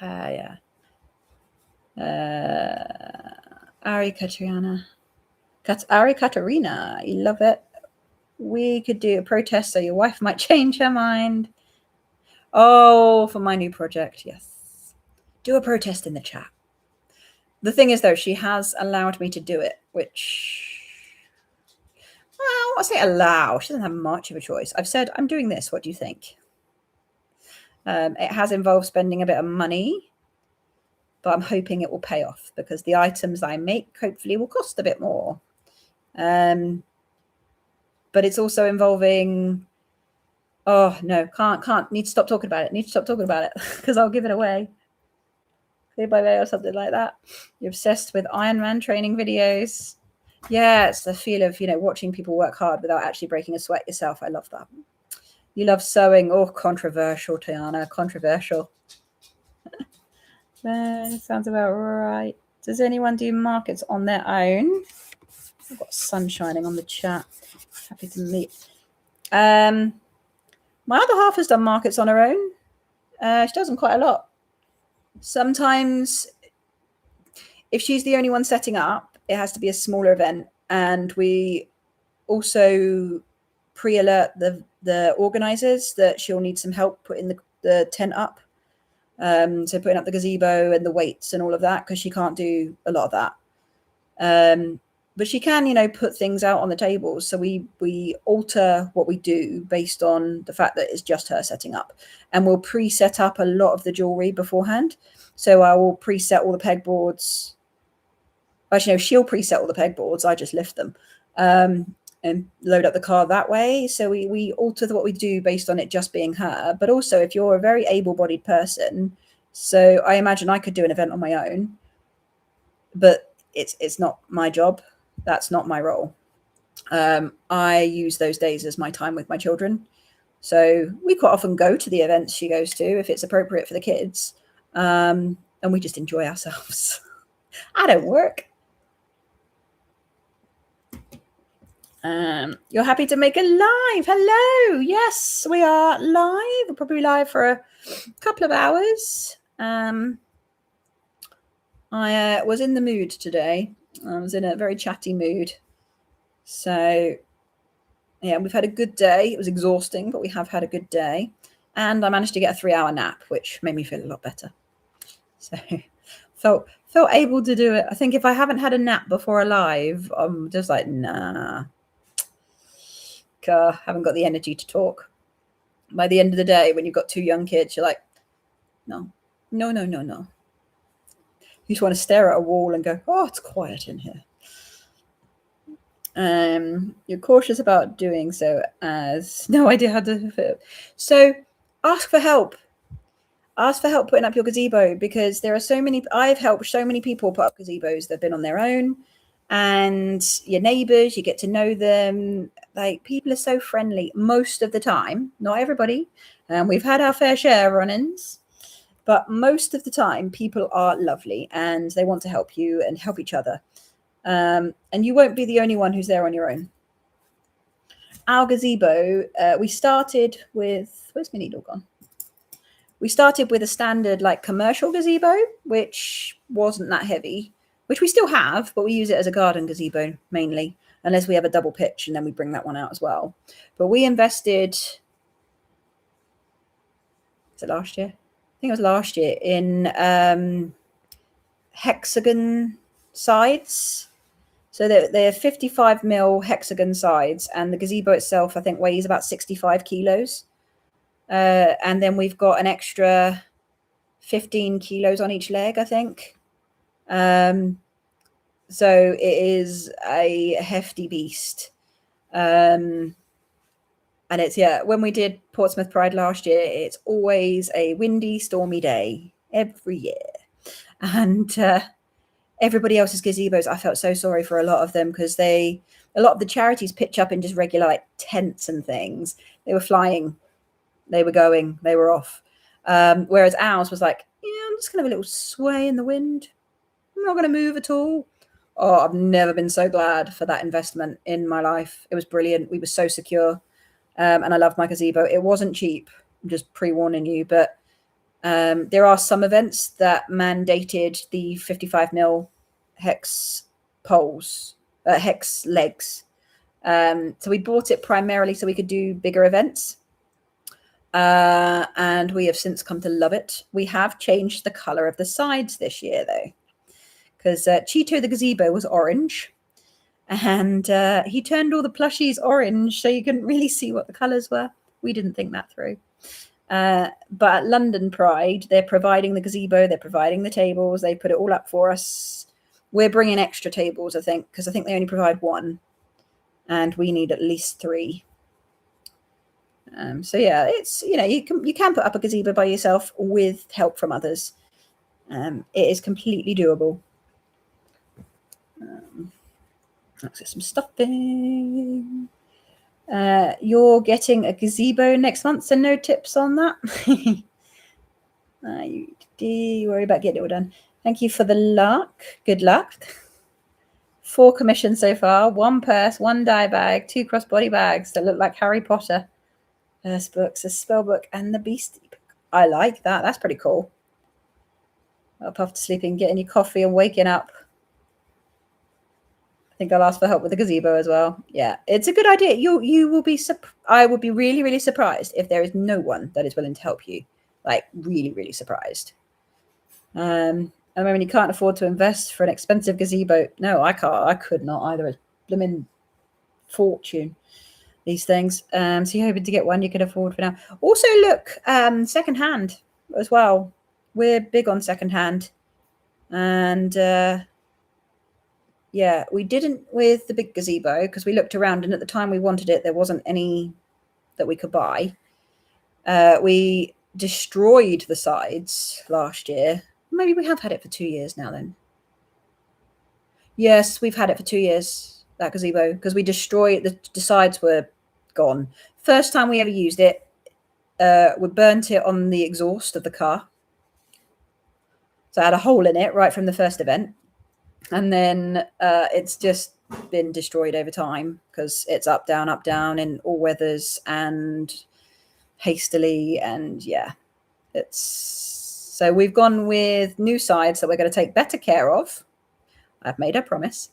Yeah. Ari Katarina. Ari Katarina. You love it. We could do a protest so your wife might change her mind. Oh, for my new project. Yes. Do a protest in the chat. The thing is, though, she has allowed me to do it, which, well, I say allow. She doesn't have much of a choice. I've said, I'm doing this. What do you think? It has involved spending a bit of money, but I'm hoping it will pay off because the items I make hopefully will cost a bit more. But it's also involving, oh, no, can't. Need to stop talking about it. Need to stop talking about it because I'll give it away. By day or something like that. You're obsessed with Ironman training videos. Yeah, it's the feel of, watching people work hard without actually breaking a sweat yourself. I love that. You love sewing. Oh, controversial, Tiana. Controversial. Sounds about right. Does anyone do markets on their own? I've got sun shining on the chat. Happy to meet. My other half has done markets on her own. She does them quite a lot. Sometimes if she's the only one setting up, it has to be a smaller event. And we also pre-alert the organizers that she'll need some help putting the tent up. So putting up the gazebo and the weights and all of that, because she can't do a lot of that. But she can, put things out on the tables. So we alter what we do based on the fact that it's just her setting up. And we'll pre-set up a lot of the jewelry beforehand. So I will preset all the pegboards. Actually, no, she'll preset all the pegboards. I just lift them and load up the car that way. So we alter what we do based on it just being her. But also, if you're a very able-bodied person, so I imagine I could do an event on my own, but it's not my job. That's not my role. I use those days as my time with my children. So we quite often go to the events she goes to if it's appropriate for the kids. And we just enjoy ourselves. I don't work. You're happy to make a live. Hello. Yes, we are live. We'll probably be live for a couple of hours. I was in the mood today. I was in a very chatty mood. So, yeah, we've had a good day. It was exhausting, but we have had a good day. and I managed to get a 3-hour nap, which made me feel a lot better. So felt able to do it. I think if I haven't had a nap before a live, I'm just like, nah, haven't got the energy to talk. By the end of the day, when you've got 2 young kids, you're like, no. You just want to stare at a wall and go, oh, it's quiet in here. You're cautious about doing so as no idea how to fit. So ask for help. Ask for help putting up your gazebo, because there are so many. I've helped so many people put up gazebos that have been on their own, and your neighbors, you get to know them. Like, people are so friendly most of the time, not everybody. We've had our fair share of run-ins, but most of the time people are lovely and they want to help you and help each other. And you won't be the only one who's there on your own. Our gazebo, we started with, where's my needle gone? We started with a standard like commercial gazebo, which wasn't that heavy, which we still have, but we use it as a garden gazebo mainly, unless we have a double pitch and then we bring that one out as well. But we invested, is it last year? I think it was last year, in hexagon sides. So they're 55 mil hexagon sides, and the gazebo itself, I think, weighs about 65 kilos. And then we've got an extra 15 kilos on each leg, I think. So it is a hefty beast. And it's, yeah, when we did Portsmouth Pride last year, it's always a windy, stormy day every year. And everybody else's gazebos, I felt so sorry for a lot of them, because a lot of the charities pitch up in just regular like tents and things. They were flying, they were going, they were off. Whereas ours was like, yeah, I'm just gonna have a little sway in the wind. I'm not gonna move at all. Oh, I've never been so glad for that investment in my life. It was brilliant. We were so secure. And I loved my gazebo. It wasn't cheap, I'm just pre-warning you, but there are some events that mandated the 55 mil hex poles, hex legs. So we bought it primarily so we could do bigger events. And we have since come to love it. We have changed the color of the sides this year, though, because Cheeto the gazebo was orange, and he turned all the plushies orange so you couldn't really see what the colors were. We didn't think that through. But at London Pride, they're providing the gazebo, they're providing the tables, they put it all up for us. We're bringing extra tables, I think, because I think they only provide 1, and we need at least 3. So yeah, it's, you know, you can put up a gazebo by yourself with help from others. It is completely doable. Let's get some stuffing. You're getting a gazebo next month, so no tips on that. You worry about getting it all done. Thank you for the luck. Good luck. 4 commissions so far. 1 purse, 1 dye bag, 2 crossbody bags that look like Harry Potter. First books, a spell book, and the Beastie book. I like that. That's pretty cool. Up after sleeping, getting your coffee and waking up. I think I'll ask for help with the gazebo as well. Yeah, it's a good idea. You will be. I would be really, really surprised if there is no one that is willing to help you. Like, really, really surprised. I mean, you can't afford to invest for an expensive gazebo. No, I can't. I could not either. It's blooming fortune, these things. So you're hoping to get one you can afford for now. Also, look, secondhand as well. We're big on secondhand, and yeah, we didn't with the big gazebo because we looked around, and at the time we wanted it, there wasn't any that we could buy. We destroyed the sides last year. Maybe we have had it for 2 years now then. Yes, we've had it for 2 years, that gazebo, because we destroyed, the sides were gone. First time we ever used it, we burnt it on the exhaust of the car. So I had a hole in it right from the first event. And then it's just been destroyed over time because it's up, down in all weathers and hastily. And yeah, so we've gone with new sides that we're going to take better care of. I've made a promise.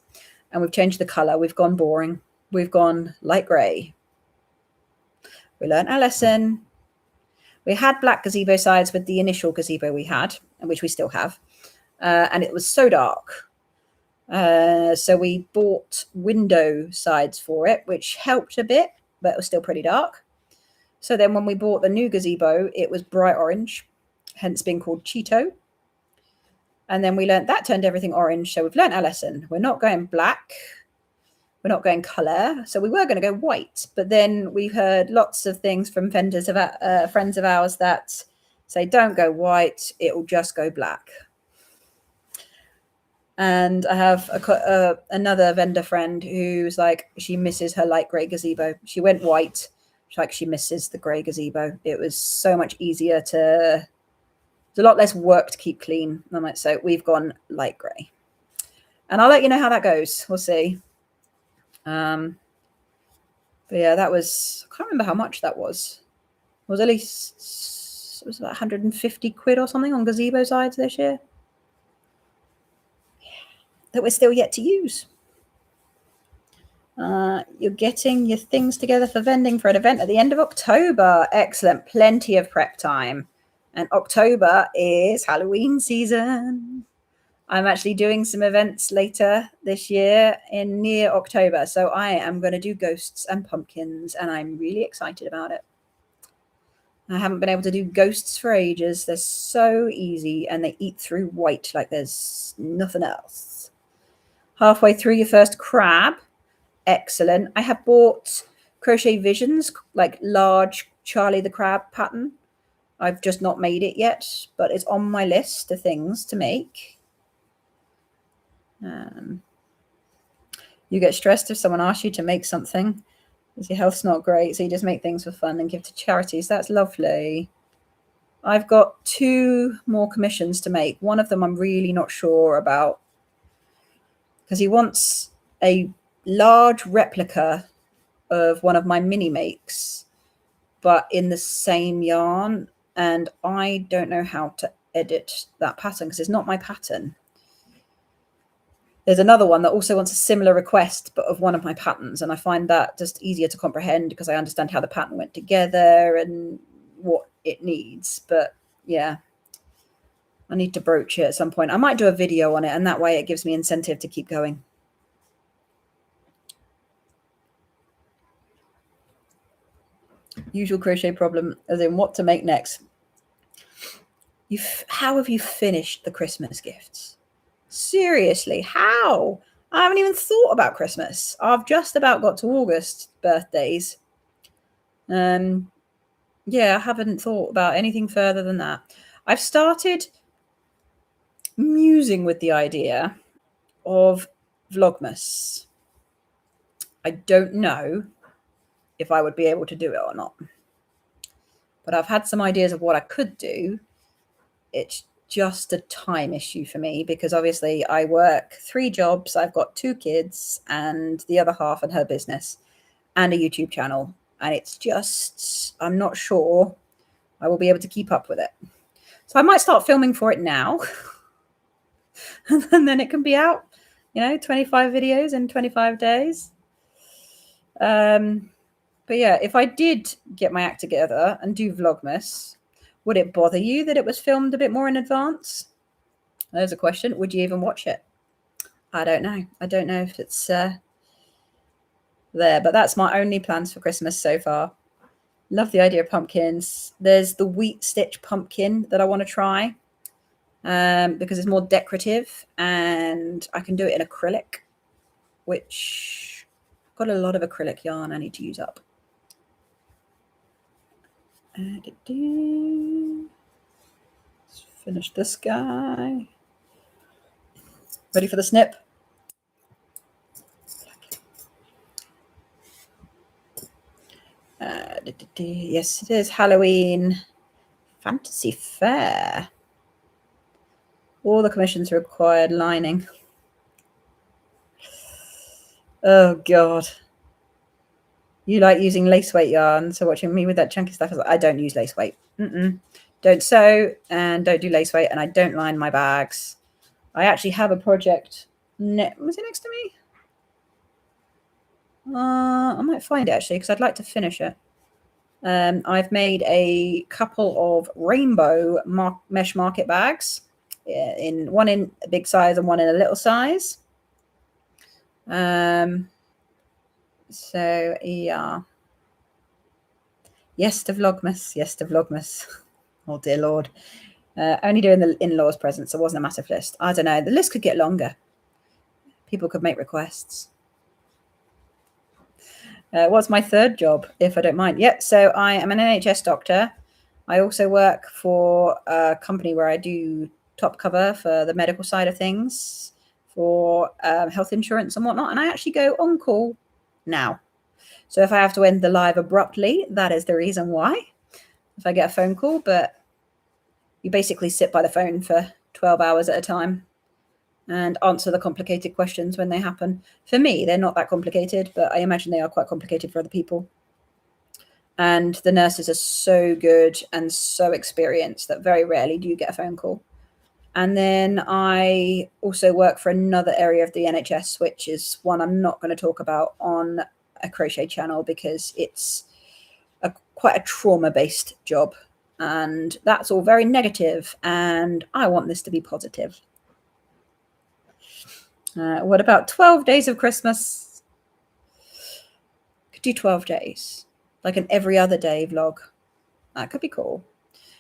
And we've changed the color. We've gone boring. We've gone light gray. We learned our lesson. We had black gazebo sides with the initial gazebo we had, which we still have, and it was so dark. So we bought window sides for it, which helped a bit, but it was still pretty dark. So then when we bought the new gazebo, it was bright orange, hence being called Cheeto. And then we learned that turned everything orange. So we've learned our lesson. We're not going black. We're not going colour. So we were going to go white. But then we heard lots of things from vendors of friends of ours that say, don't go white. It will just go black. And I have another vendor friend who's like, she misses her light grey gazebo. She went white. She's like, she misses the grey gazebo. It was so much easier to... It's a lot less work to keep clean. I'm like, so we've gone light grey. And I'll let you know how that goes. We'll see. But yeah, that was... I can't remember how much that was. It was at least... It was about 150 quid or something on gazebo sides this year. That we're still yet to use. You're getting your things together for vending for an event at the end of October. Excellent. Plenty of prep time. And October is Halloween season. I'm actually doing some events later this year in near October. So I am going to do ghosts and pumpkins, and I'm really excited about it. I haven't been able to do ghosts for ages. They're so easy, and they eat through white like there's nothing else. Halfway through your first crab. Excellent. I have bought Crochet Visions, like large Charlie the Crab pattern. I've just not made it yet, but it's on my list of things to make. You get stressed if someone asks you to make something because your health's not great, so you just make things for fun and give to charities. That's lovely. I've got 2 more commissions to make. One of them I'm really not sure about because he wants a large replica of one of my mini makes, but in the same yarn. And I don't know how to edit that pattern because it's not my pattern. There's another one that also wants a similar request, but of one of my patterns. And I find that just easier to comprehend because I understand how the pattern went together and what it needs. But yeah, I need to broach it at some point. I might do a video on it, and that way it gives me incentive to keep going. Usual crochet problem, as in what to make next. How have you finished the Christmas gifts? Seriously, how? I haven't even thought about Christmas. I've just about got to August birthdays. Yeah, I haven't thought about anything further than that. I've started musing with the idea of Vlogmas. I don't know if I would be able to do it or not. But I've had some ideas of what I could do. It's just a time issue for me because obviously I work 3 jobs. I've got 2 kids and the other half and her business and a YouTube channel. And it's just, I'm not sure I will be able to keep up with it. So I might start filming for it now. And then it can be out, 25 videos in 25 days. But yeah, if I did get my act together and do Vlogmas, would it bother you that it was filmed a bit more in advance? There's a question. Would you even watch it? I don't know. I don't know if it's there, but that's my only plans for Christmas so far. Love the idea of pumpkins. There's the wheat stitch pumpkin that I want to try because it's more decorative and I can do it in acrylic, which I've got a lot of acrylic yarn I need to use up. Let's finish this guy. Ready for the snip? Yes, it is Halloween Fantasy Fair. All the commissions required lining. Oh, God. You like using lace weight yarn, so watching me with that chunky stuff is like, I don't use lace weight. Don't sew and don't do lace weight, and I don't line my bags. I actually have a project. Was it next to me? I might find it actually because I'd like to finish it. I've made a couple of rainbow mesh market bags, in one in a big size and one in a little size. So yeah. Yes to Vlogmas. Yes to Vlogmas. Oh dear Lord. Only doing the in-laws presents. There wasn't a massive list. I don't know. The list could get longer. People could make requests. What's my third job, if I don't mind? Yep. So I am an NHS doctor. I also work for a company where I do top cover for the medical side of things, for health insurance and whatnot. And I actually go on call now. So if I have to end the live abruptly, that is the reason why. If I get a phone call, but you basically sit by the phone for 12 hours at a time and answer the complicated questions when they happen. For me, they're not that complicated, but I imagine they are quite complicated for other people. And the nurses are so good and so experienced that very rarely do you get a phone call. And then I also work for another area of the NHS, which is one I'm not going to talk about on a crochet channel because it's quite a trauma-based job. And that's all very negative, and I want this to be positive. What about 12 days of Christmas? Could do 12 days, like an every other day vlog. That could be cool.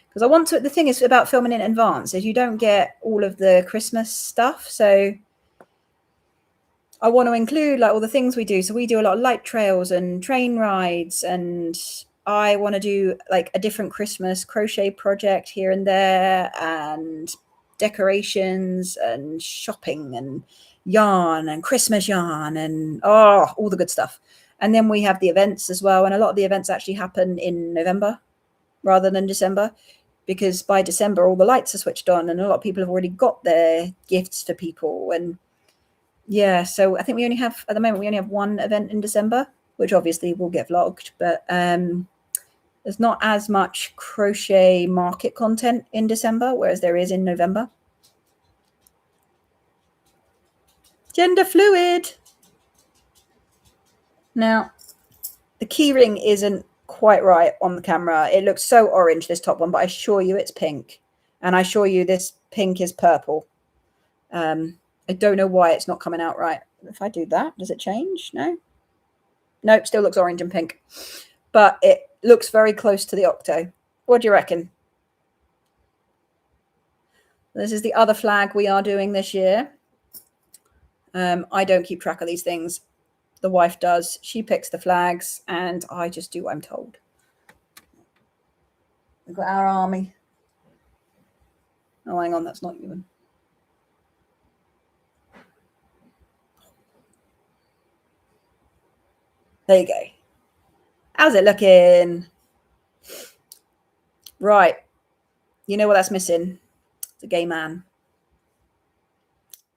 Because I want to, the thing is about filming in advance is you don't get all of the Christmas stuff. So I want to include like all the things we do. So we do a lot of light trails and train rides, and I want to do like a different Christmas crochet project here and there, and decorations and shopping and yarn and Christmas yarn and all the good stuff. And then we have the events as well. And a lot of the events actually happen in November rather than December, because by December, all the lights are switched on and a lot of people have already got their gifts for people. And yeah, so I think we only have, at the moment, we only have one event in December, which obviously will get vlogged, but there's not as much crochet market content in December, whereas there is in November. Gender fluid. Now, the key ring isn't quite right on the camera. It looks so orange, this top one, but I assure you it's pink. And I assure you this pink is purple. I don't know why it's not coming out right. If I do that, does it change? No? Nope, still looks orange and pink. But it looks very close to the Octo. What do you reckon? This is the other flag we are doing this year. I don't keep track of these things. The wife does. She picks the flags and I just do what I'm told. We've got our army. Oh, hang on, that's not even. There you go. How's it looking? Right. You know what that's missing? It's a gay man.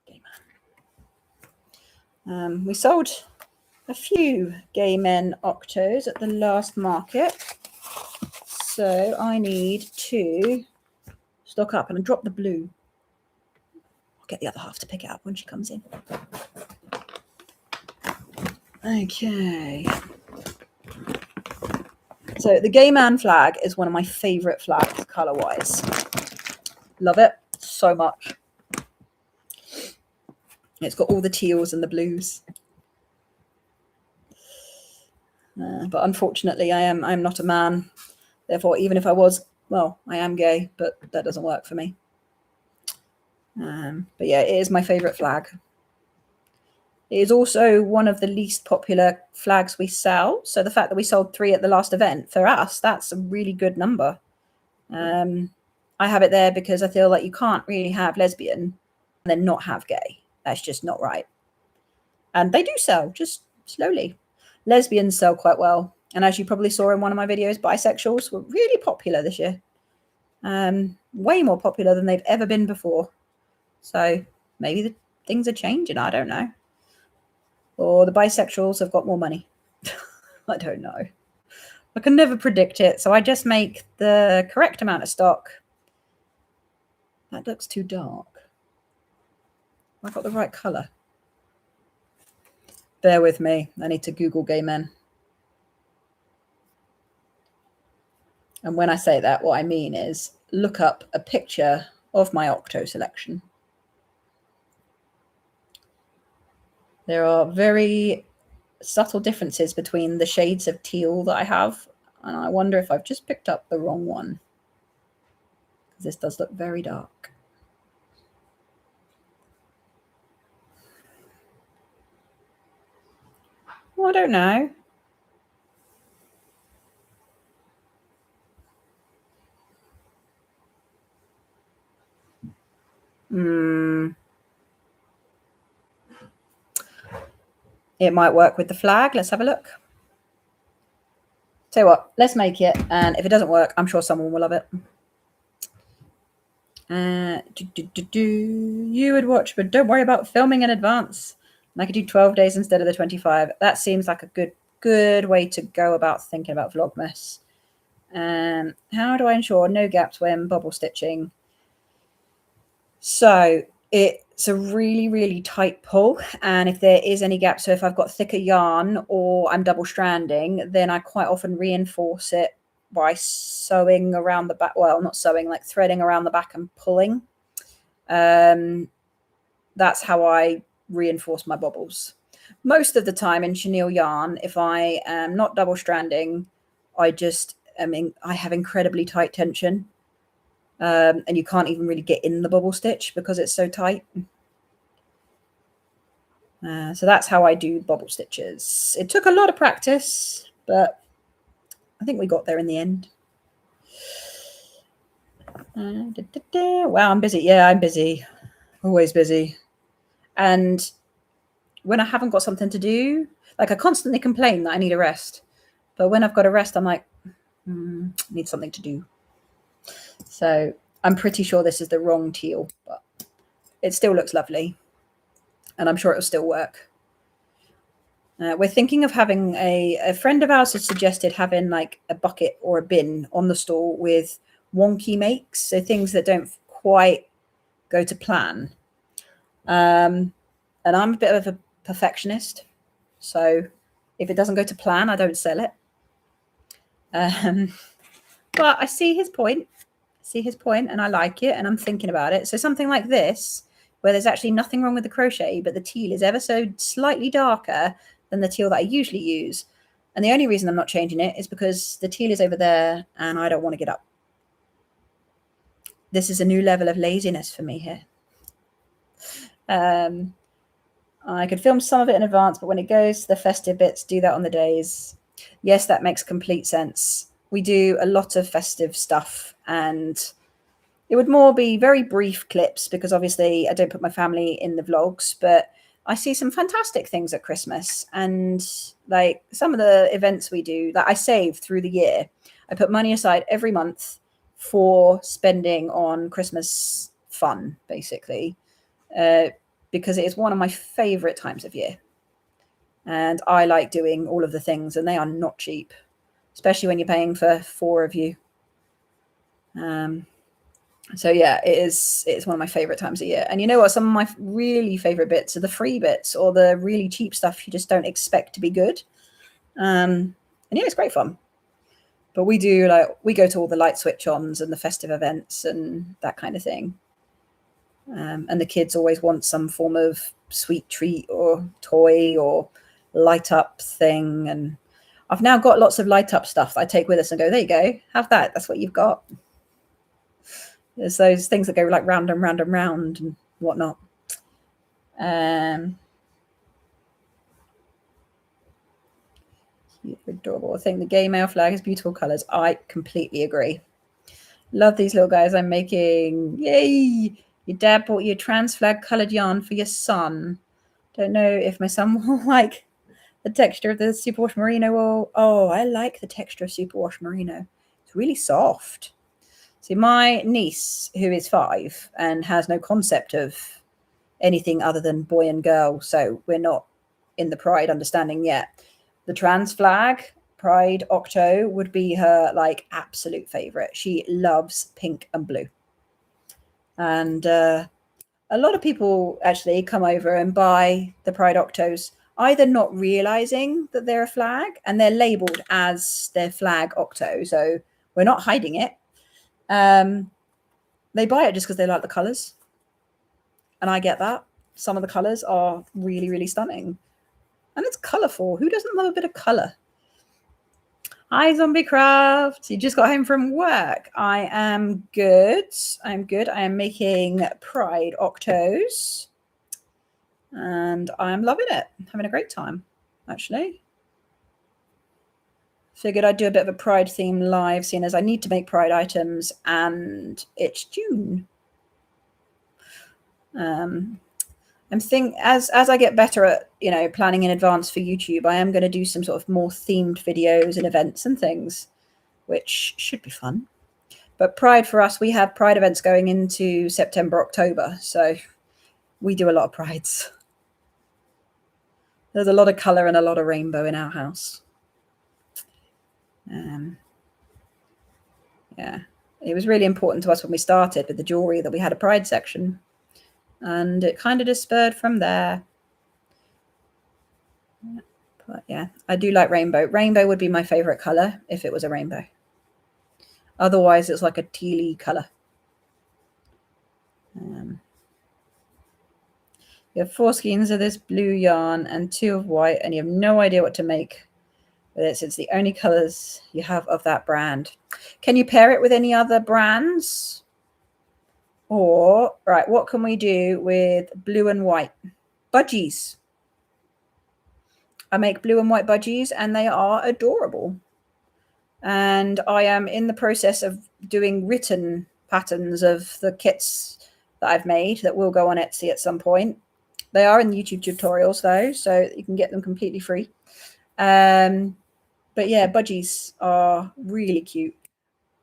Gay man. We sold a few gay men octos at the last market. So I need to stock up and drop the blue. I'll get the other half to pick it up when she comes in. Okay. So the gay man flag is one of my favorite flags color-wise. Love it so much. It's got all the teals and the blues. But unfortunately, I'm not a man. Therefore, even if I was, well, I am gay, but that doesn't work for me. But yeah, it is my favorite flag. It is also one of the least popular flags we sell. So the fact that we sold 3 at the last event, for us, that's a really good number. I have it there because I feel like you can't really have lesbian and then not have gay. That's just not right. And they do sell, just slowly. Lesbians sell quite well. And as you probably saw in one of my videos, bisexuals were really popular this year. Way more popular than they've ever been before. So maybe the things are changing, I don't know. Or the bisexuals have got more money. I don't know. I can never predict it, so I just make the correct amount of stock. That looks too dark. I've got the right colour. Bear with me. I need to Google gay men. And when I say that, what I mean is look up a picture of my Octo selection. There are very subtle differences between the shades of teal that I have, and I wonder if I've just picked up the wrong one, because this does look very dark. Well, I don't know. It might work with the flag. Let's have a look. Tell you what, let's make it, and if it doesn't work, I'm sure someone will love it. You would watch, but don't worry about filming in advance. And I could do 12 days instead of the 25. That seems like a good way to go about thinking about Vlogmas. How do I ensure no gaps when bubble stitching? So it's a really tight pull, and if there is any gap, so if I've got thicker yarn or I'm double stranding, then I quite often reinforce it by sewing around the back. Well, not sewing, like threading around the back and pulling. That's how I reinforce my bobbles. Most of the time in chenille yarn, if I am not double stranding, I have incredibly tight tension. And you can't even really get in the bubble stitch because it's so tight. So that's how I do bubble stitches. It took a lot of practice, but I think we got there in the end. Wow, I'm busy. Yeah, I'm busy. Always busy. And when I haven't got something to do, like I constantly complain that I need a rest. But when I've got a rest, I'm like, I need something to do. So I'm pretty sure this is the wrong teal, but it still looks lovely. And I'm sure it'll still work. We're thinking of having a friend of ours has suggested having like a bucket or a bin on the stall with wonky makes, so things that don't quite go to plan. And I'm a bit of a perfectionist, so if it doesn't go to plan, I don't sell it. But I see his point. And I like it, and I'm thinking about it. So something like this, where there's actually nothing wrong with the crochet, but the teal is ever so slightly darker than the teal that I usually use. And the only reason I'm not changing it is because the teal is over there and I don't want to get up. This is a new level of laziness for me here. I could film some of it in advance, but when it goes to the festive bits, do that on the days. Yes, that makes complete sense. We do a lot of festive stuff, and it would more be very brief clips because obviously I don't put my family in the vlogs, but I see some fantastic things at Christmas, and like some of the events we do that I save through the year. I put money aside every month for spending on Christmas fun, basically, because it is one of my favorite times of year. And I like doing all of the things, and they are not cheap, especially when you're paying for 4 of you. So yeah, it's one of my favorite times of year. And you know what? Some of my really favorite bits are the free bits or the really cheap stuff you just don't expect to be good. And yeah, it's great fun. But we go to all the light switch ons and the festive events and that kind of thing. And the kids always want some form of sweet treat or toy or light up thing. And I've now got lots of light up stuff that I take with us and go, there you go, have that. That's what you've got. There's those things that go like round and round and round and whatnot. Adorable. I think the gay male flag has beautiful colours. I completely agree. Love these little guys I'm making. Yay! Your dad bought you a trans flag coloured yarn for your son. Don't know if my son will like the texture of the superwash merino wool. Oh, I like the texture of superwash merino. It's really soft. See, my niece, who is 5 and has no concept of anything other than boy and girl, so we're not in the Pride understanding yet. The trans flag, Pride Octo, would be her like absolute favourite. She loves pink and blue. And a lot of people actually come over and buy the Pride Octos, either not realising that they're a flag and they're labelled as their flag Octo. So We're not hiding it. They buy it just because they like the colours. And I get that. Some of the colours are really, really stunning. And it's colourful. Who doesn't love a bit of colour? Hi, Zombie Craft. You just got home from work. I am good. I'm good. I am making Pride Octos. And I'm loving it. Having a great time, actually. Figured I'd do a bit of a Pride theme live, seeing as I need to make Pride items and it's June. I'm thinking as I get better at, you know, planning in advance for YouTube, I am going to do some sort of more themed videos and events and things, which should be fun. But Pride for us, we have Pride events going into September, October. So we do a lot of Prides. There's a lot of colour and a lot of rainbow in our house. Yeah, it was really important to us when we started with the jewellery that we had a Pride section. And it kind of just spurred from there. But yeah, I do like rainbow. Rainbow would be my favourite colour if it was a rainbow. Otherwise, it's like a tealy colour. You have 4 skeins of this blue yarn and 2 of white, and you have no idea what to make with it. It's the only colours you have of that brand. Can you pair it with any other brands? Or, right, what can we do with blue and white? Budgies. I make blue and white budgies, and they are adorable. And I am in the process of doing written patterns of the kits that I've made that will go on Etsy at some point. They are in the YouTube tutorials, though, so you can get them completely free. But yeah, budgies are really cute.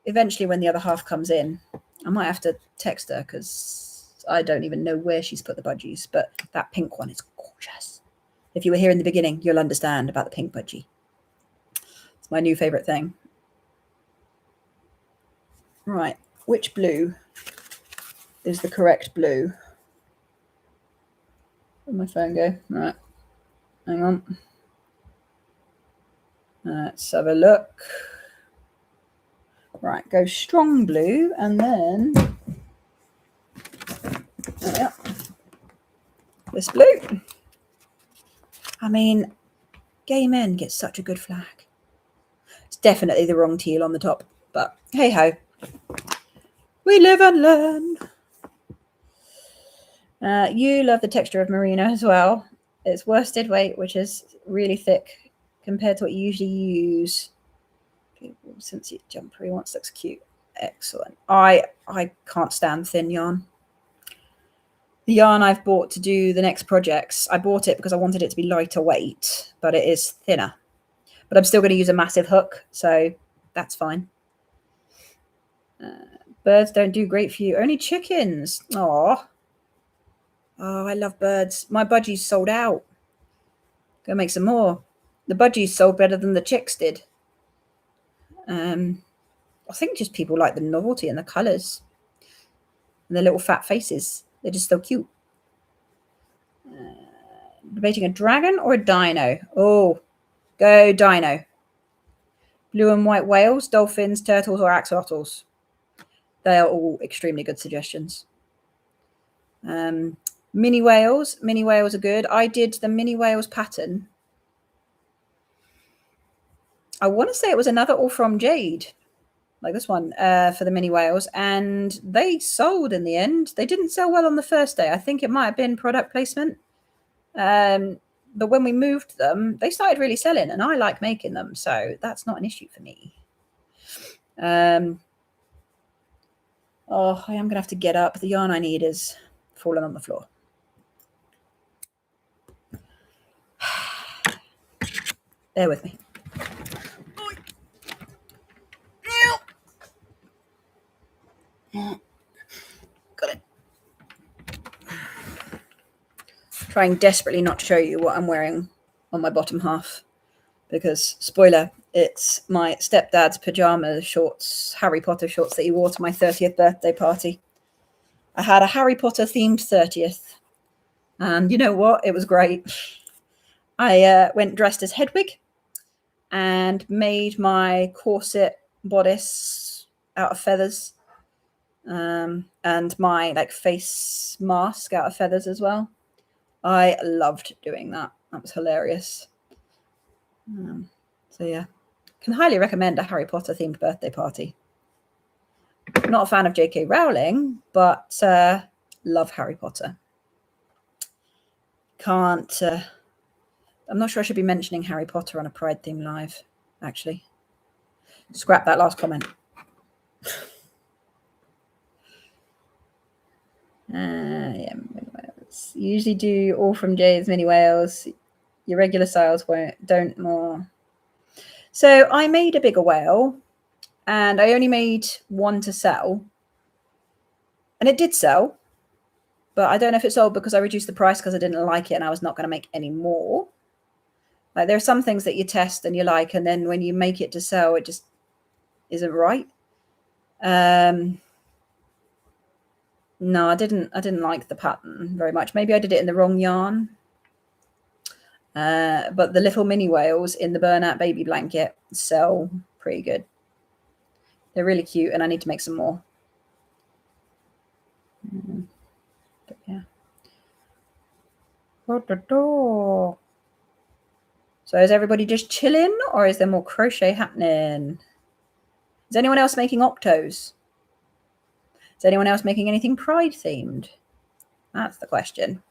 Eventually, when the other half comes in, I might have to text her because I don't even know where she's put the budgies. But that pink one is gorgeous. If you were here in the beginning, you'll understand about the pink budgie. It's my new favourite thing. Right, which blue is the correct blue? Where'd my phone go? Right, hang on. Let's have a look. Right, go strong blue, and then yeah, this blue. I mean, gay men get such a good flag. It's definitely the wrong teal on the top, but hey ho, we live and learn. You love the texture of merino as well. It's worsted weight, which is really thick compared to what you usually use. Since it's jumpery once, looks cute. Excellent. I can't stand thin yarn. The yarn I've bought to do the next projects, I bought it because I wanted it to be lighter weight, but it is thinner. But I'm still going to use a massive hook, so that's fine. Birds don't do great for you. Only chickens. Oh, I love birds. My budgies sold out. Go make some more. The budgies sold better than the chicks did. I think just people like the novelty and the colours and the little fat faces. They're just so cute. Debating a dragon or a dino. Oh, go dino. Blue and white whales, dolphins, turtles, or axolotls. They are all extremely good suggestions. Mini whales. Mini whales are good. I did the mini whales pattern. I want to say it was another AllFromJade, like this one, for the mini whales, and they sold in the end. They didn't sell well on the first day. I think it might have been product placement. But when we moved them, they started really selling, and I like making them, so that's not an issue for me. Oh, I am going to have to get up. The yarn I need is fallen on the floor. Bear with me. Got it. Trying desperately not to show you what I'm wearing on my bottom half because, spoiler, it's my stepdad's pajama shorts, Harry Potter shorts that he wore to my 30th birthday party. I had a Harry Potter themed 30th, and you know what? It was great. I went dressed as Hedwig and made my corset bodice out of feathers, and my like face mask out of feathers as well. I loved doing that. That was hilarious. So yeah, can highly recommend a Harry Potter themed birthday party. Not a fan of J.K. Rowling, but love Harry Potter. Can't. I'm not sure I should be mentioning Harry Potter on a Pride theme live. Actually, scrap that last comment. Yeah, mini whales. Usually do AllFromJade's mini whales. Your regular styles don't more. So I made a bigger whale, and I only made one to sell, and it did sell, but I don't know if it sold because I reduced the price because I didn't like it and I was not going to make any more. Like, there are some things that you test and you like, and then when you make it to sell, it just isn't right. No, I didn't like the pattern very much. Maybe I did it in the wrong yarn. But the little mini whales in the burnout baby blanket sell pretty good. They're really cute, and I need to make some more. But yeah. So is everybody just chilling, or is there more crochet happening? Is anyone else making octos? Is anyone else making anything Pride themed? That's the question.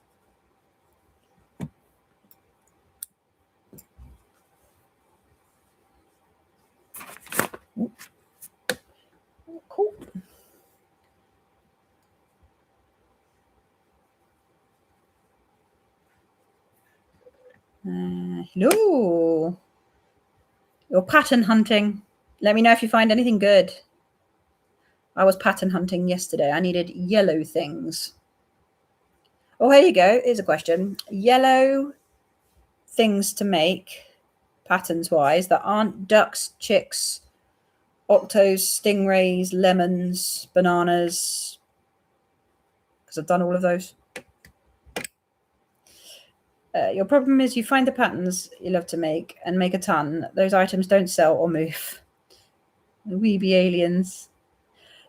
Cool. Hello. You're pattern hunting. Let me know if you find anything good. I was pattern hunting yesterday. I needed yellow things. Oh, here you go. Here's a question. Yellow things to make patterns-wise that aren't ducks, chicks, octos, stingrays, lemons, bananas, because I've done all of those. Your problem is you find the patterns you love to make and make a ton. Those items don't sell or move. The weeby aliens.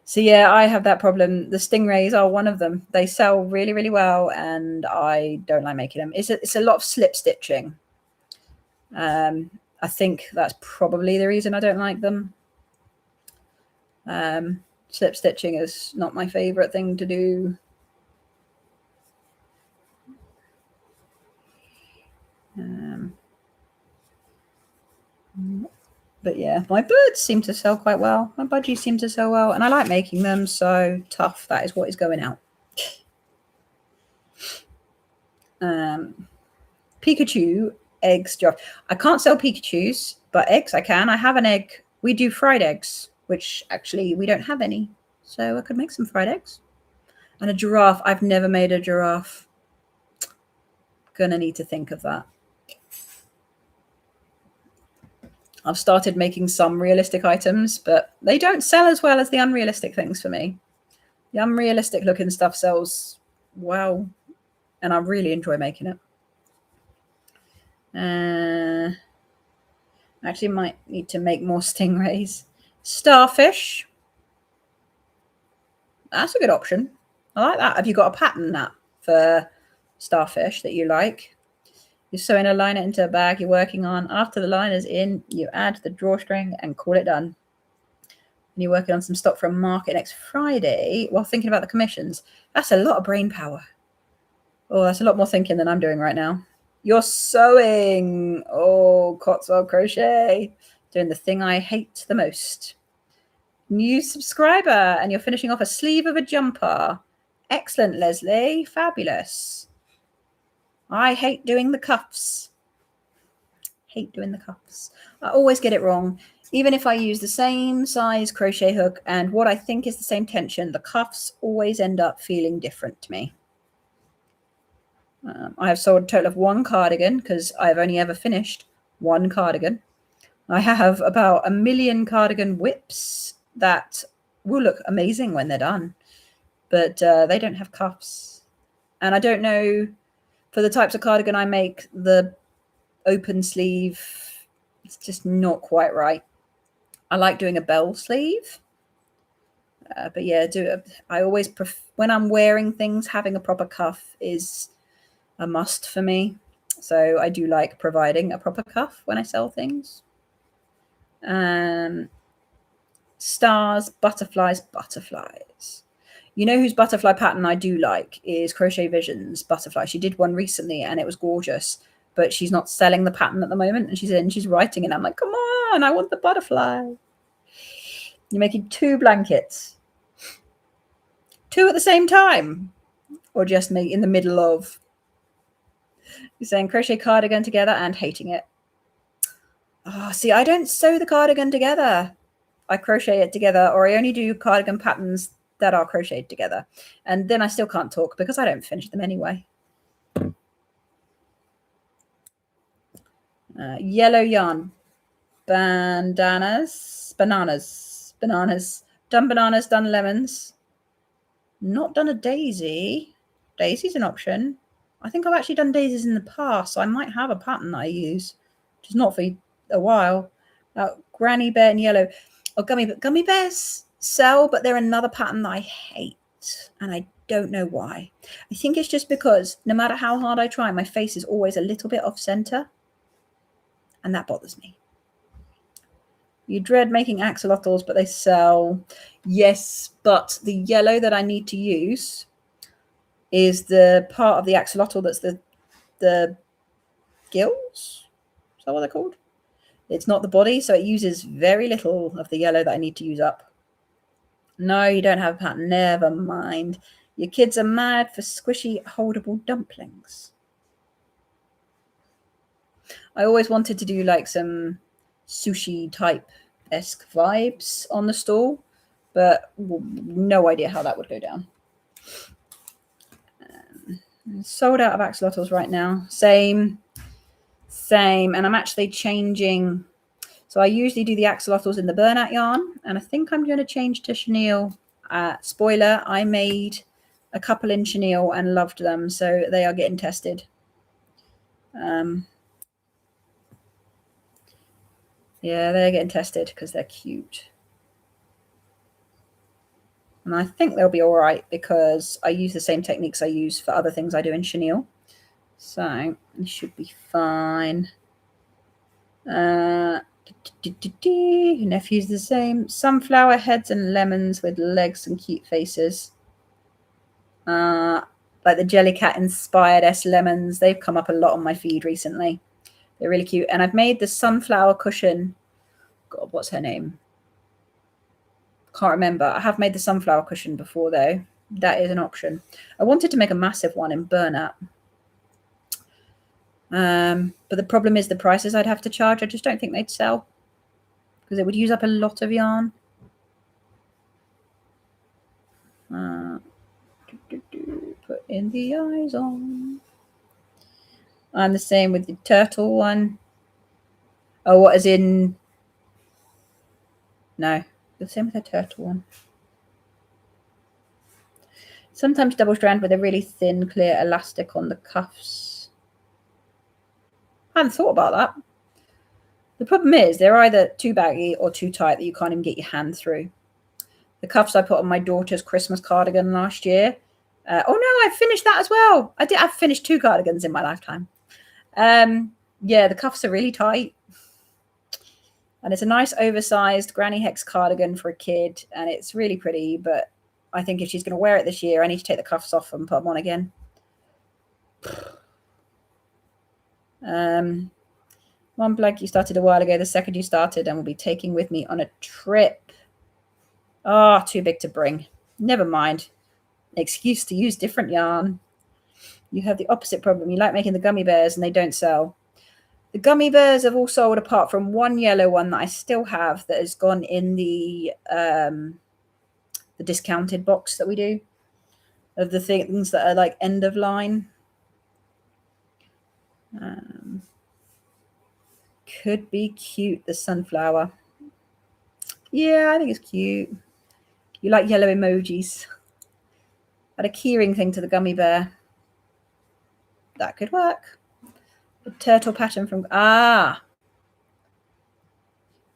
So yeah, I have that problem. The stingrays are one of them. They sell really, really well, and I don't like making them. It's a lot of slip stitching. I think that's probably the reason I don't like them. Slip stitching is not my favorite thing to do. But yeah, my birds seem to sell quite well. My budgies seem to sell well, and I like making them, so tough. That is what is going out. Pikachu eggs jar. I can't sell Pikachus, but eggs I can. I have an egg. We do fried eggs, which actually we don't have any, so I could make some fried eggs. And a giraffe. I've never made a giraffe. Gonna need to think of that. I've started making some realistic items, but they don't sell as well as the unrealistic things for me. The unrealistic looking stuff sells well, and I really enjoy making it. Actually might need to make more stingrays. Starfish. That's a good option. I like that. Have you got a pattern that for starfish that you like? You're sewing a liner into a bag you're working on. After the liner's in, you add the drawstring and call it done. And you're working on some stock from market next Friday while thinking about the commissions. That's a lot of brain power. Oh, that's a lot more thinking than I'm doing right now. You're sewing. Oh, Cotswold Crochet. Doing the thing I hate the most. New subscriber, and you're finishing off a sleeve of a jumper. Excellent, Leslie. Fabulous. I hate doing the cuffs. Hate doing the cuffs. I always get it wrong. Even if I use the same size crochet hook and what I think is the same tension, the cuffs always end up feeling different to me. I have sold a total of one cardigan because I've only ever finished one cardigan. I have about 1 million cardigan whips that will look amazing when they're done, but they don't have cuffs. And I don't know, for the types of cardigan I make, the open sleeve, it's just not quite right. I like doing a bell sleeve. But yeah, I always when I'm wearing things, having a proper cuff is a must for me. So I do like providing a proper cuff when I sell things. Stars, butterflies, butterflies. You know whose butterfly pattern I do like is Crochet Vision's butterfly. She did one recently and it was gorgeous, but she's not selling the pattern at the moment, and she's writing it. And I'm like, come on, I want the butterfly. You're making 2 blankets. 2 at the same time, or just make in the middle of. You're saying crochet cardigan together and hating it. Oh, see, I don't sew the cardigan together. I crochet it together, or I only do cardigan patterns that are crocheted together. And then I still can't talk because I don't finish them anyway. Yellow yarn. Bananas. Done bananas, done lemons. Not done a daisy. Daisy's an option. I think I've actually done daisies in the past, so I might have a pattern that I use, which is not for a while. Granny bear in yellow. Oh, gummy bears sell, but they're another pattern that I hate, and I don't know why. I think it's just because no matter how hard I try, my face is always a little bit off center, and that bothers me. You dread making axolotls, but they sell. Yes, but the yellow that I need to use is the part of the axolotl that's the gills. Is that what they're called? It's not the body, so it uses very little of the yellow that I need to use up. No, you don't have a pattern. Never mind. Your kids are mad for squishy, holdable dumplings. I always wanted to do like some sushi type-esque vibes on the stall, but no idea how that would go down. Sold out of axolotls right now. Same. And I'm actually changing. So I usually do the axolotls in the burnout yarn, and I think I'm going to change to chenille. Spoiler, I made a couple in chenille and loved them, so they are getting tested. Yeah, they're getting tested because they're cute. And I think they'll be all right because I use the same techniques I use for other things I do in chenille. So it should be fine. Nephew's the same. Sunflower heads and lemons with legs and cute faces. Like the Jellycat inspired lemons. They've come up a lot on my feed recently. They're really cute. And I've made the sunflower cushion. God, what's her name? Can't remember. I have made the sunflower cushion before, though. That is an option. I wanted to make a massive one in burnout. But the problem is the prices I'd have to charge. I just don't think they'd sell because it would use up a lot of yarn. Put in the eyes on. I'm the same with the turtle one. Oh, what is in? No, the same with the turtle one. Sometimes double strand with a really thin, clear elastic on the cuffs. I hadn't thought about that. The problem is they're either too baggy or too tight that you can't even get your hand through. The cuffs I put on my daughter's Christmas cardigan last year. Oh no, I finished that as well. I've finished 2 cardigans in my lifetime. Yeah, the cuffs are really tight. And it's a nice oversized granny hex cardigan for a kid. And it's really pretty, but I think if she's going to wear it this year, I need to take the cuffs off and put them on again. One blank you started a while ago, the second you started, and will be taking with me on a trip. Ah, too big to bring. Never mind. Excuse to use different yarn. You have the opposite problem. You like making the gummy bears and they don't sell. The gummy bears have all sold apart from one yellow one that I still have that has gone in the discounted box that we do of the things that are like end of line. Could be cute, the sunflower. Yeah, I think it's cute. You like yellow emojis. Add a keyring thing to the gummy bear. That could work. The turtle pattern from...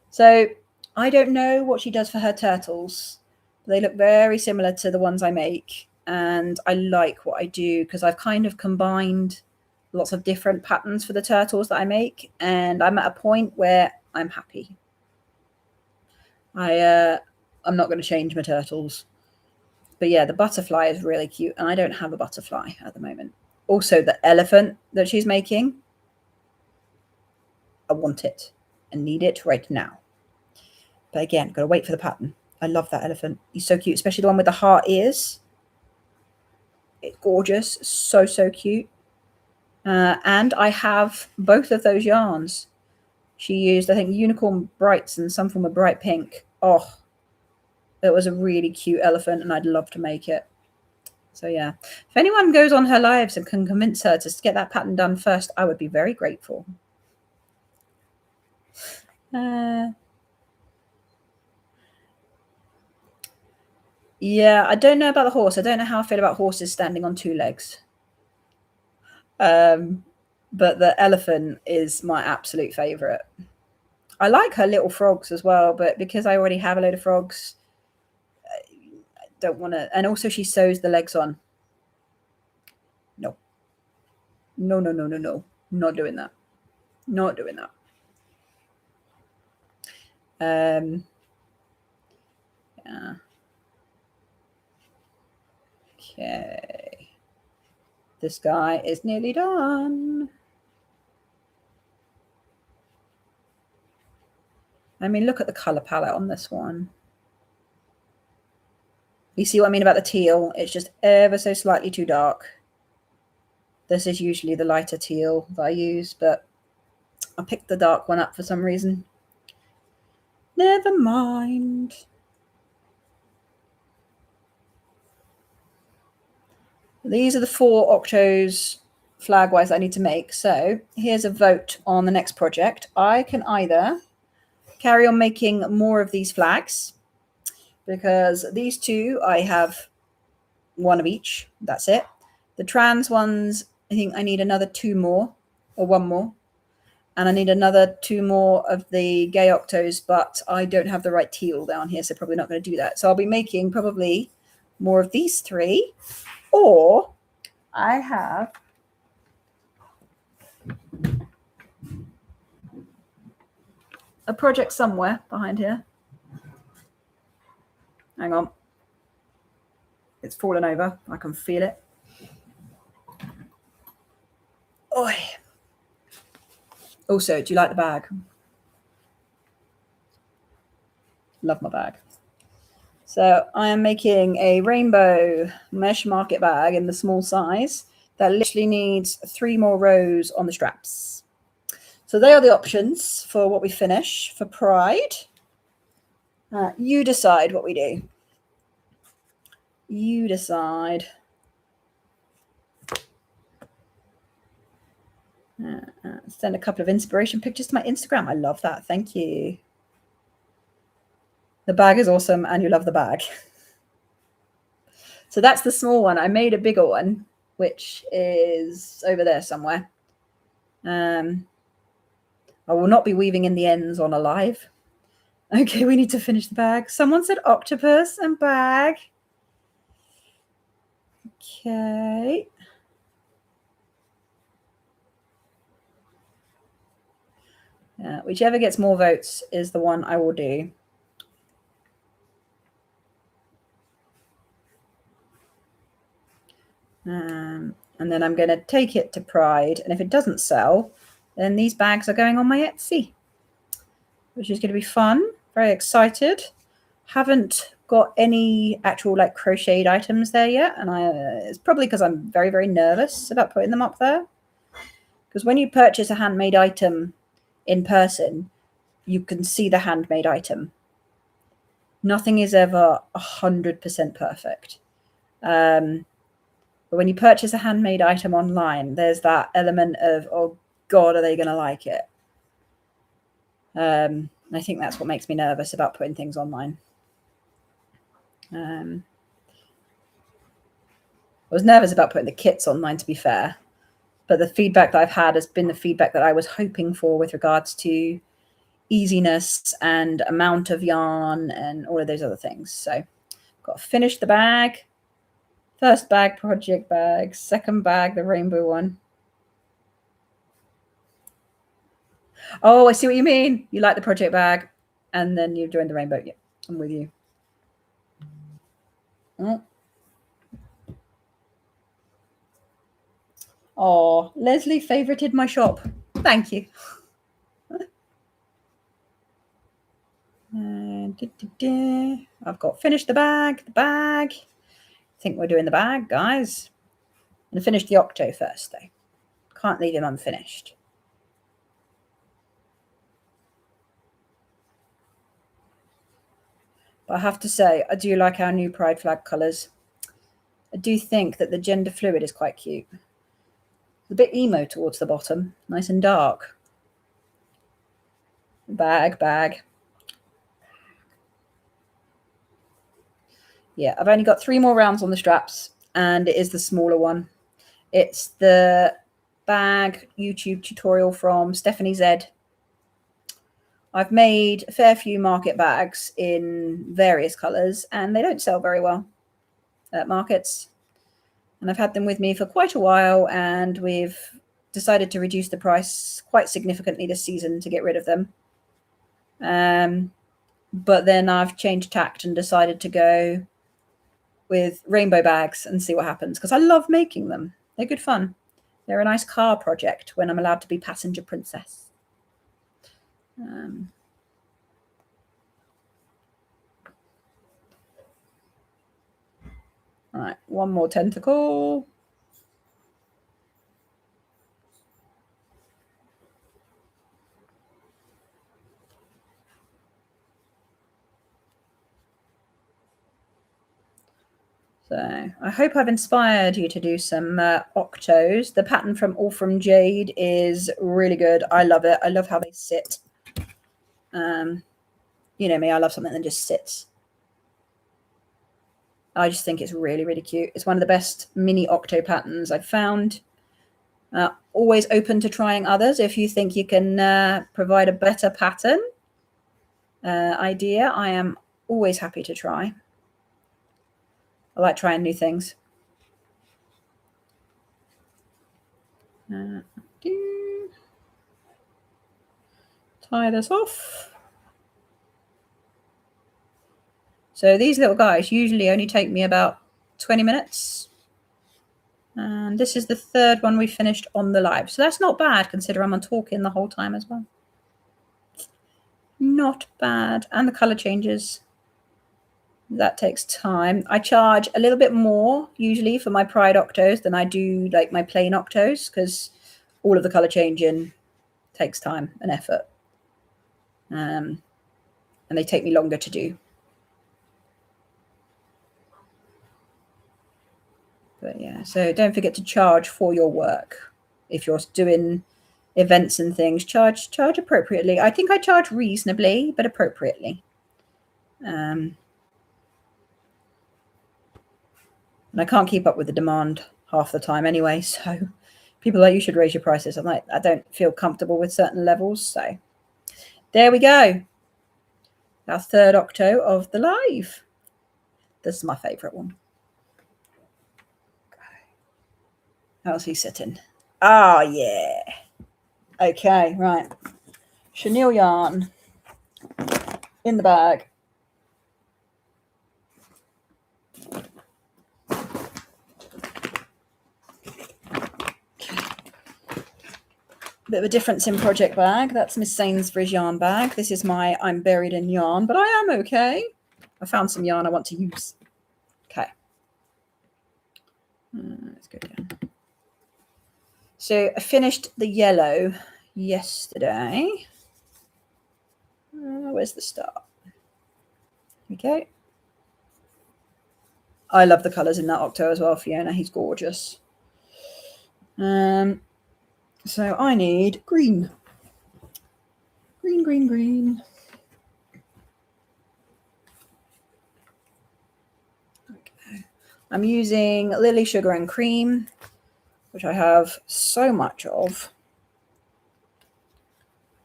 So I don't know what she does for her turtles. They look very similar to the ones I make, and I like what I do because I've kind of combined lots of different patterns for the turtles that I make, and I'm at a point where I'm happy. I'm not going to change my turtles. But yeah, the butterfly is really cute, and I don't have a butterfly at the moment. Also, the elephant that she's making, I want it and need it right now. But again, got to wait for the pattern. I love that elephant. He's so cute, especially the one with the heart ears. It's gorgeous. So, so cute. And I have both of those yarns. She used, I think, Unicorn Brights and some from a bright pink. Oh, it was a really cute elephant, and I'd love to make it. So yeah, if anyone goes on her lives and can convince her to get that pattern done first, I would be very grateful. Yeah, I don't know about the horse. I don't know how I feel about horses standing on two legs. But the elephant is my absolute favourite. I like her little frogs as well, but because I already have a load of frogs, I don't want to. And also she sews the legs on. No. No, no, no, no, no. Not doing that. Not doing that. Yeah. Okay. This guy is nearly done. I mean, look at the color palette on this one. You see what I mean about the teal? It's just ever so slightly too dark. This is usually the lighter teal that I use, but I picked the dark one up for some reason. Never mind. These are the 4 Octos flag-wise that I need to make. So here's a vote on the next project. I can either carry on making more of these flags, because these 2, I have 1 of each. That's it. The trans ones, I think I need another 2 more, or 1 more. And I need another 2 more of the Gay Octos, but I don't have the right teal down here, so probably not going to do that. So I'll be making probably more of these 3, or I have a project somewhere behind here. Hang on. It's fallen over. I can feel it. Oi. Also, do you like the bag? Love my bag. So I am making a rainbow mesh market bag in the small size that literally needs 3 more rows on the straps. So they are the options for what we finish for Pride. You decide what we do. You decide. Send a couple of inspiration pictures to my Instagram. I love that. Thank you. The bag is awesome, and you love the bag. So that's the small one. I made a bigger one, which is over there somewhere. I will not be weaving in the ends on a live. Okay, we need to finish the bag. Someone said octopus and bag. Okay. Whichever gets more votes is the one I will do. And then I'm going to take it to Pride. And if it doesn't sell, then these bags are going on my Etsy, which is going to be fun. Very excited. Haven't got any actual like crocheted items there yet. And it's probably because I'm very, very nervous about putting them up there. Because when you purchase a handmade item in person, you can see the handmade item. Nothing is ever 100% perfect. But when you purchase a handmade item online, there's that element of, oh God, are they going to like it? I think that's what makes me nervous about putting things online. I was nervous about putting the kits online, to be fair, but the feedback that I've had has been the feedback that I was hoping for with regards to easiness and amount of yarn and all of those other things. So got to finish the bag. First bag, project bag. Second bag, the rainbow one. Oh, I see what you mean. You like the project bag and then you joined the rainbow. Yeah, I'm with you. Oh, Leslie favorited my shop. Thank you. I've got finished the bag. I think we're doing the bag, guys. I'm going to finish the octo first, though. Can't leave him unfinished. But I have to say, I do like our new Pride flag colours. I do think that the gender fluid is quite cute. A bit emo towards the bottom, nice and dark. Bag. Yeah, I've only got 3 more rounds on the straps, and it is the smaller one. It's the bag YouTube tutorial from Stephanie Z. I've made a fair few market bags in various colours, and they don't sell very well at markets. And I've had them with me for quite a while, and we've decided to reduce the price quite significantly this season to get rid of them. But then I've changed tact and decided to go with rainbow bags and see what happens, because I love making them. They're good fun. They're a nice car project when I'm allowed to be passenger princess. Right, one more tentacle. So I hope I've inspired you to do some octos. The pattern from AllFromJade is really good. I love it. I love how they sit. You know me, I love something that just sits. I just think it's really, really cute. It's one of the best mini octo patterns I've found. Always open to trying others. If you think you can provide a better pattern idea, I am always happy to try. I like trying new things. Tie this off. So these little guys usually only take me about 20 minutes. And this is the 3rd one we finished on the live. So that's not bad considering I'm talking the whole time as well. Not bad. And the colour changes. That takes time. I charge a little bit more usually for my Pride Octos than I do like my plain Octos, because all of the colour changing takes time and effort. And they take me longer to do. But yeah, so don't forget to charge for your work. If you're doing events and things, charge appropriately. I think I charge reasonably, but appropriately. And I can't keep up with the demand half the time anyway. So people are like, you should raise your prices. I'm like, I don't feel comfortable with certain levels. So there we go. Our 3rd octo of the live. This is my favourite one. How's he sitting? Oh, yeah. Okay, right. Chenille yarn in the bag. Bit of a difference in project bag. That's Miss Sainsbury's yarn bag. This is my I'm buried in yarn, but I am okay. I found some yarn I want to use. Okay. Let's go down. So I finished the yellow yesterday. Where's the start? Okay. I love the colours in that octo as well, Fiona. He's gorgeous. So I need green. Green. Okay. I'm using Lily Sugar and Cream, which I have so much of.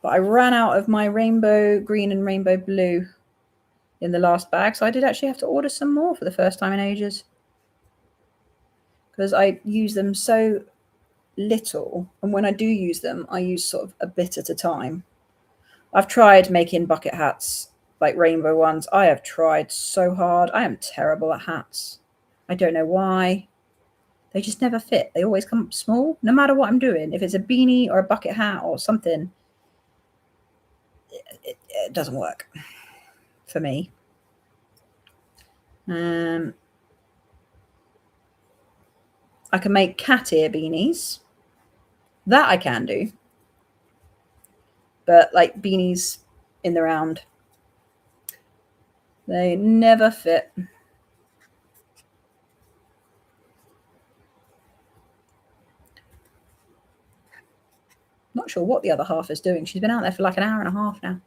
But I ran out of my rainbow green and rainbow blue in the last bag, so I did actually have to order some more for the first time in ages, because I use them so little, and when I do use them, I use sort of a bit at a time. I've tried making bucket hats, like rainbow ones. I have tried so hard. I am terrible at hats. I don't know why. They just never fit. They always come up small, no matter what I'm doing. If it's a beanie or a bucket hat or something, it doesn't work for me. I can make cat ear beanies. That I can do. But like beanies in the round, they never fit. Not sure what the other half is doing. She's been out there for like an hour and a half now.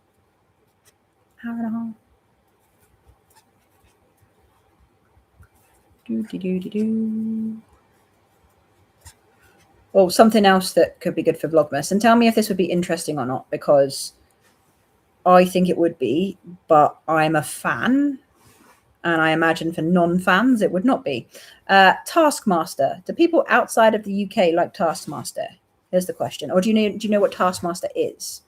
Hour and a half. Oh, something else that could be good for Vlogmas. And tell me if this would be interesting or not, because I think it would be, but I'm a fan. And I imagine for non-fans, it would not be. Taskmaster. Do people outside of the UK like Taskmaster? Here's the question. Or do you know what Taskmaster is?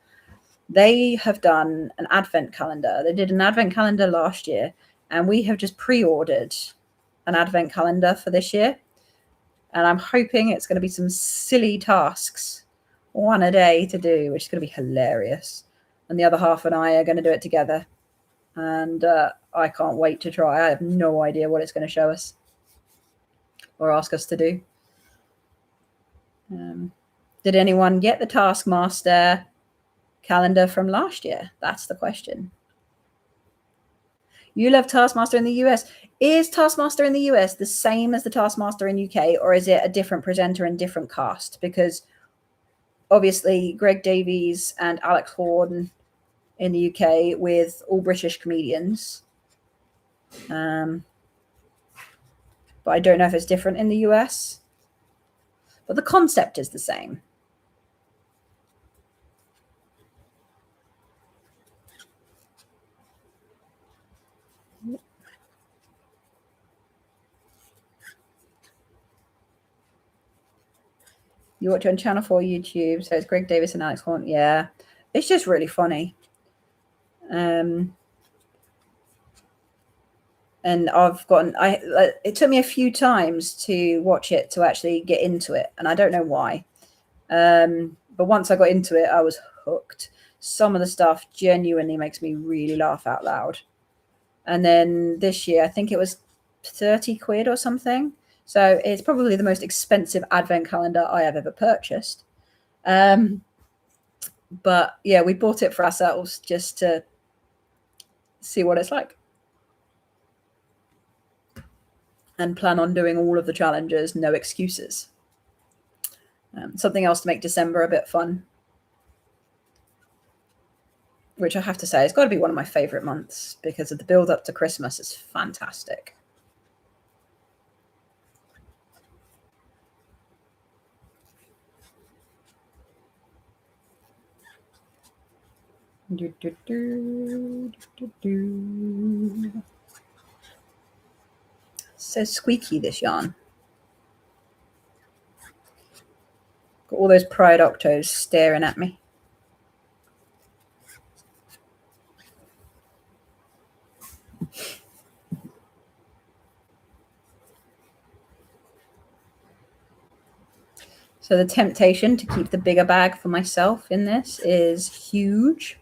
They have done an advent calendar. They did an advent calendar last year, and we have just pre-ordered an advent calendar for this year. And I'm hoping it's going to be some silly tasks, one a day to do, which is going to be hilarious. And the other half and I are going to do it together. And I can't wait to try. I have no idea what it's going to show us or ask us to do. Did anyone get the Taskmaster calendar from last year? That's the question. You love Taskmaster in the US. Is Taskmaster in the US the same as the Taskmaster in UK, or is it a different presenter and different cast? Because obviously Greg Davies and Alex Horn in the UK with all British comedians. But I don't know if it's different in the US. But the concept is the same. You watch it on Channel 4 YouTube, so it's Greg Davis and Alex Horn. Yeah, it's just really funny. And it took me a few times to watch it to actually get into it, and I don't know why. But once I got into it, I was hooked. Some of the stuff genuinely makes me really laugh out loud. And then this year, I think it was 30 quid or something. So it's probably the most expensive advent calendar I have ever purchased. But yeah, we bought it for ourselves just to see what it's like. And plan on doing all of the challenges, no excuses. Something else to make December a bit fun, which I have to say, it's got to be one of my favorite months because of the build up to Christmas. It's fantastic. So squeaky, this yarn. Got all those Pride Octos staring at me. So the temptation to keep the bigger bag for myself in this is huge.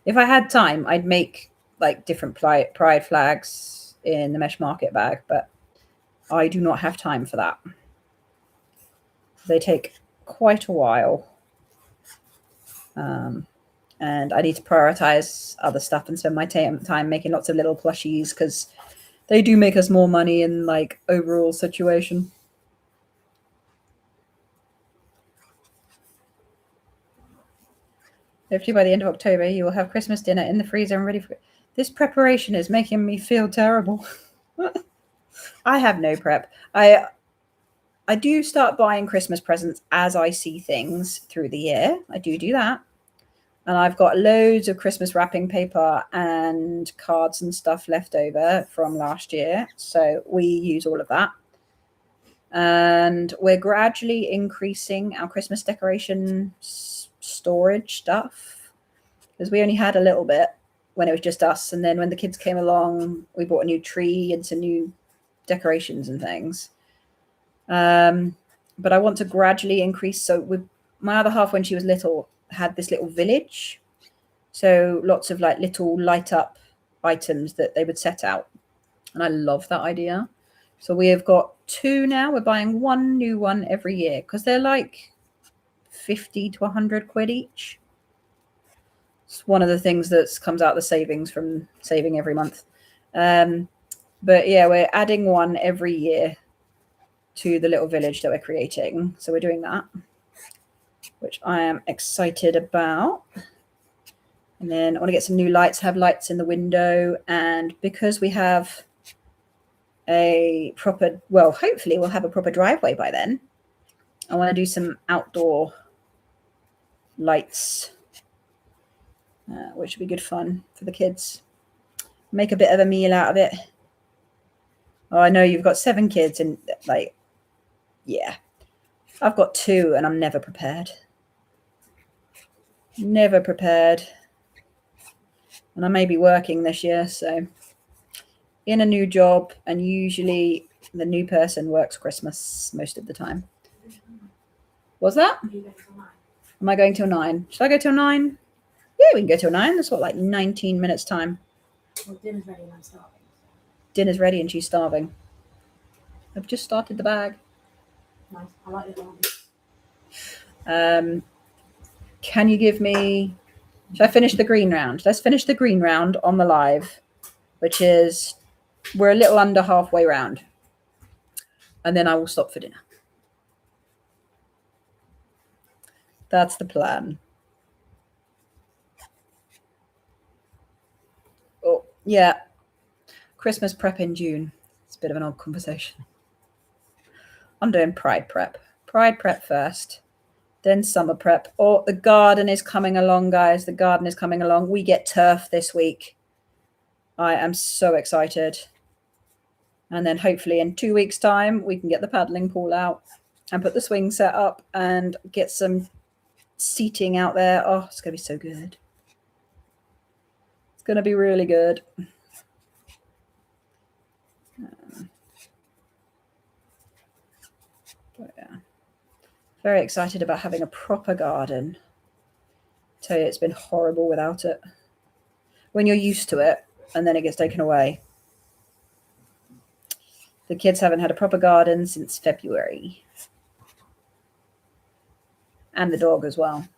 If I had time, I'd make like different Pride flags in the mesh market bag, but I do not have time for that. They take quite a while. And I need to prioritize other stuff and spend my time making lots of little plushies because they do make us more money in like overall situation. Hopefully by the end of October, you will have Christmas dinner in the freezer and ready for it. This preparation is making me feel terrible. I have no prep. I do start buying Christmas presents as I see things through the year. I do that. And I've got loads of Christmas wrapping paper and cards and stuff left over from last year. So we use all of that. And we're gradually increasing our Christmas decoration storage stuff, because we only had a little bit when it was just us. And then when the kids came along, we bought a new tree and some new decorations and things. But I want to gradually increase. So with my other half, when she was little, had this little village. So lots of like little light up items that they would set out. And I love that idea. So we have got 2 now. We're buying 1 new one every year because they're like 50 to 100 quid each. It's one of the things that comes out of the savings from saving every month. But yeah, we're adding 1 every year to the little village that we're creating. So we're doing that, which I am excited about. And then I want to get some new lights, have lights in the window. And because we have a proper, well, hopefully we'll have a proper driveway by then, I want to do some outdoor lights, which would be good fun for the kids. Make a bit of a meal out of it. Oh, I know you've got 7 kids and like, yeah, I've got 2 and I'm never prepared. Never prepared. And I may be working this year, so in a new job, and usually the new person works Christmas most of the time. What's that? Am I going till 9? Should I go till 9? Yeah, we can go till 9. That's what, like 19 minutes time. Well, dinner's ready and I'm starving. Dinner's ready and she's starving. I've just started the bag. Nice. I like the one. Can you give me... Should I finish the green round? Let's finish the green round on the live, which is... We're a little under halfway round. And then I will stop for dinner. That's the plan. Oh, yeah. Christmas prep in June. It's a bit of an odd conversation. I'm doing Pride prep. Pride prep first. Then summer prep. Oh, the garden is coming along, guys. The garden is coming along. We get turf this week. I am so excited. And then hopefully in 2 weeks' time, we can get the paddling pool out and put the swing set up and get some seating out there. Oh, it's going to be so good. It's going to be really good. But yeah. Very excited about having a proper garden. I tell you, it's been horrible without it. When you're used to it and then it gets taken away. The kids haven't had a proper garden since February. And the dog as well.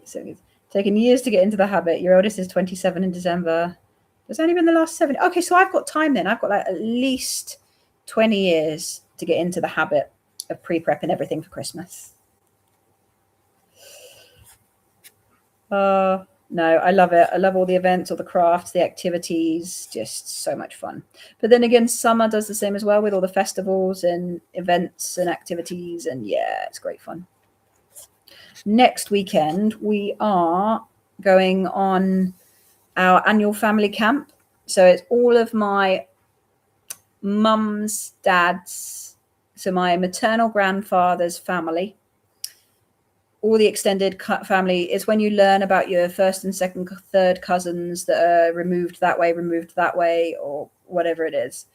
So it's taken years to get into the habit. Your oldest is 27 in December. It's only been the last 7. Okay, so I've got time then. I've got like at least 20 years to get into the habit of pre-prepping everything for Christmas. No, I love it. I love all the events, all the crafts, the activities, just so much fun. But then again, summer does the same as well with all the festivals and events and activities. And yeah, it's great fun. Next weekend, we are going on our annual family camp. So it's all of my mum's, dad's, so my maternal grandfather's family. All the extended family is when you learn about your first and second, third cousins that are removed that way, or whatever it is.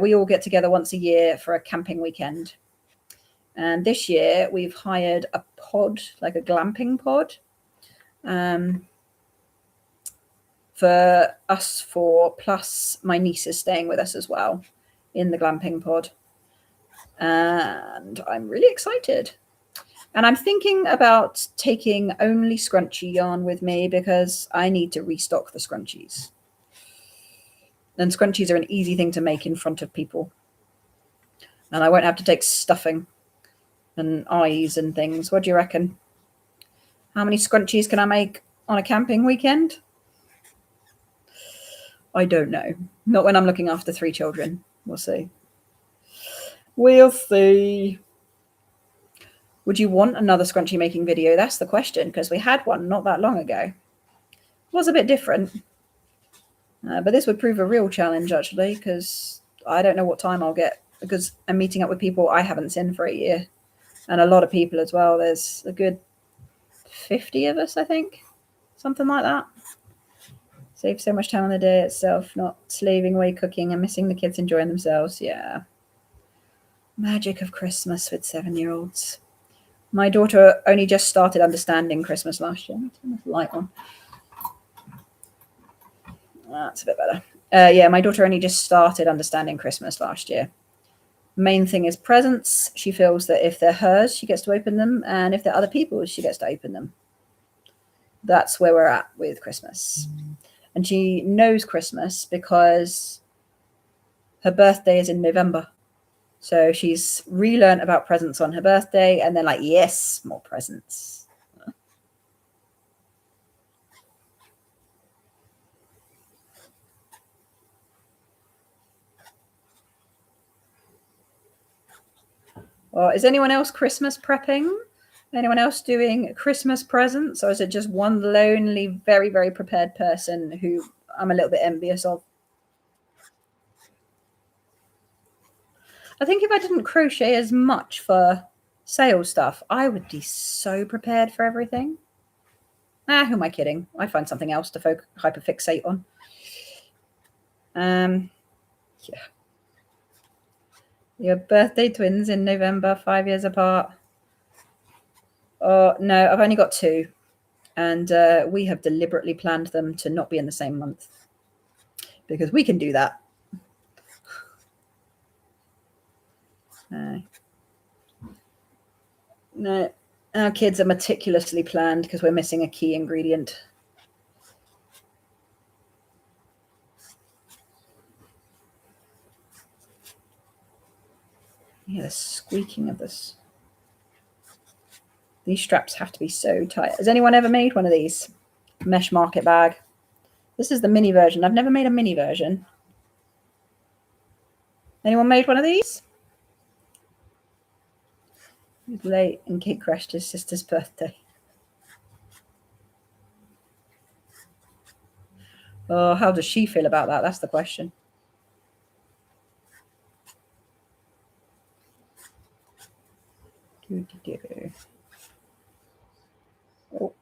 We all get together once a year for a camping weekend. And this year we've hired a pod, like a glamping pod, for us 4, plus my niece is staying with us as well in the glamping pod. And I'm really excited. And I'm thinking about taking only scrunchie yarn with me because I need to restock the scrunchies. And scrunchies are an easy thing to make in front of people. And I won't have to take stuffing and eyes and things. What do you reckon? How many scrunchies can I make on a camping weekend? I don't know. Not when I'm looking after 3 children. We'll see. We'll see. Would you want another scrunchie making video? That's the question, because we had one not that long ago. It was a bit different. But this would prove a real challenge, actually, because I don't know what time I'll get, because I'm meeting up with people I haven't seen for a year. And a lot of people as well. There's a good 50 of us, I think. Something like that. Save so much time on the day itself, not slaving away cooking and missing the kids enjoying themselves. Yeah. Magic of Christmas with 7-year-olds. My daughter only just started understanding Christmas last year. Turn this light on. That's a bit better. Yeah, my daughter only just started understanding Christmas last year. Main thing is presents. She feels that if they're hers, she gets to open them. And if they're other people's, she gets to open them. That's where we're at with Christmas. And she knows Christmas because her birthday is in November. So she's relearned about presents on her birthday and then like, yes, more presents. Well, is anyone else Christmas prepping? Anyone else doing Christmas presents? Or is it just one lonely, very, very prepared person who I'm a little bit envious of? I think if I didn't crochet as much for sales stuff, I would be so prepared for everything. Who am I kidding? I find something else to hyperfixate on. Yeah. Your birthday twins in November, 5 years apart. Oh, no, I've only got 2. And we have deliberately planned them to not be in the same month. Because we can do that. No, our kids are meticulously planned because we're missing a key ingredient. Yeah, the squeaking of this. These straps have to be so tight. Has anyone ever made one of these? Mesh market bag. This is the mini version. I've never made a mini version. Anyone made one of these? It was late and Kate crashed his sister's birthday. Oh, how does she feel about that? That's the question. Oh.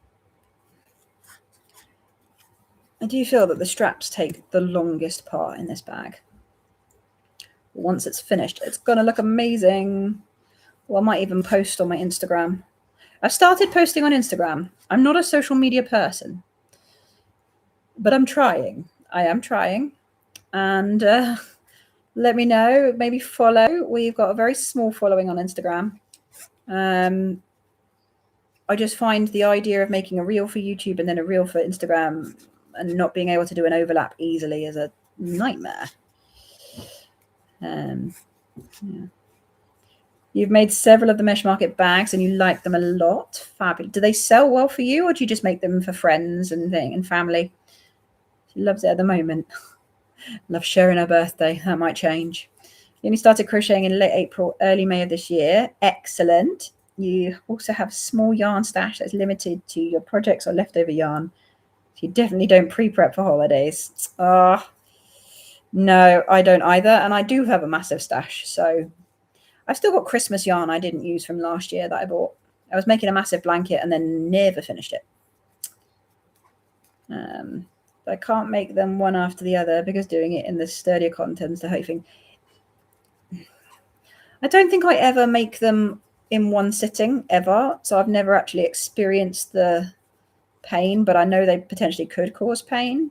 I do feel that the straps take the longest part in this bag. Once it's finished, it's going to look amazing. Well, I might even post on my Instagram. I've started posting on Instagram. I'm not a social media person, but I'm trying. I am trying. And let me know, maybe follow. We've got a very small following on Instagram. I just find the idea of making a reel for YouTube and then a reel for Instagram and not being able to do an overlap easily is a nightmare. Yeah. You've made several of the Mesh Market bags and you like them a lot. Fabulous. Do they sell well for you, or do you just make them for friends and family? She loves it at the moment. Loves sharing her birthday. That might change. You only started crocheting in late April, early May of this year. Excellent. You also have a small yarn stash that's limited to your projects or leftover yarn. You definitely don't pre-prep for holidays. No, I don't either. And I do have a massive stash. So I've still got Christmas yarn I didn't use from last year that I bought. I was making a massive blanket and then never finished it. I can't make them one after the other because doing it in the sturdier cotton tends to hoping. I don't think I ever make them in one sitting ever. So I've never actually experienced the pain, but I know they potentially could cause pain.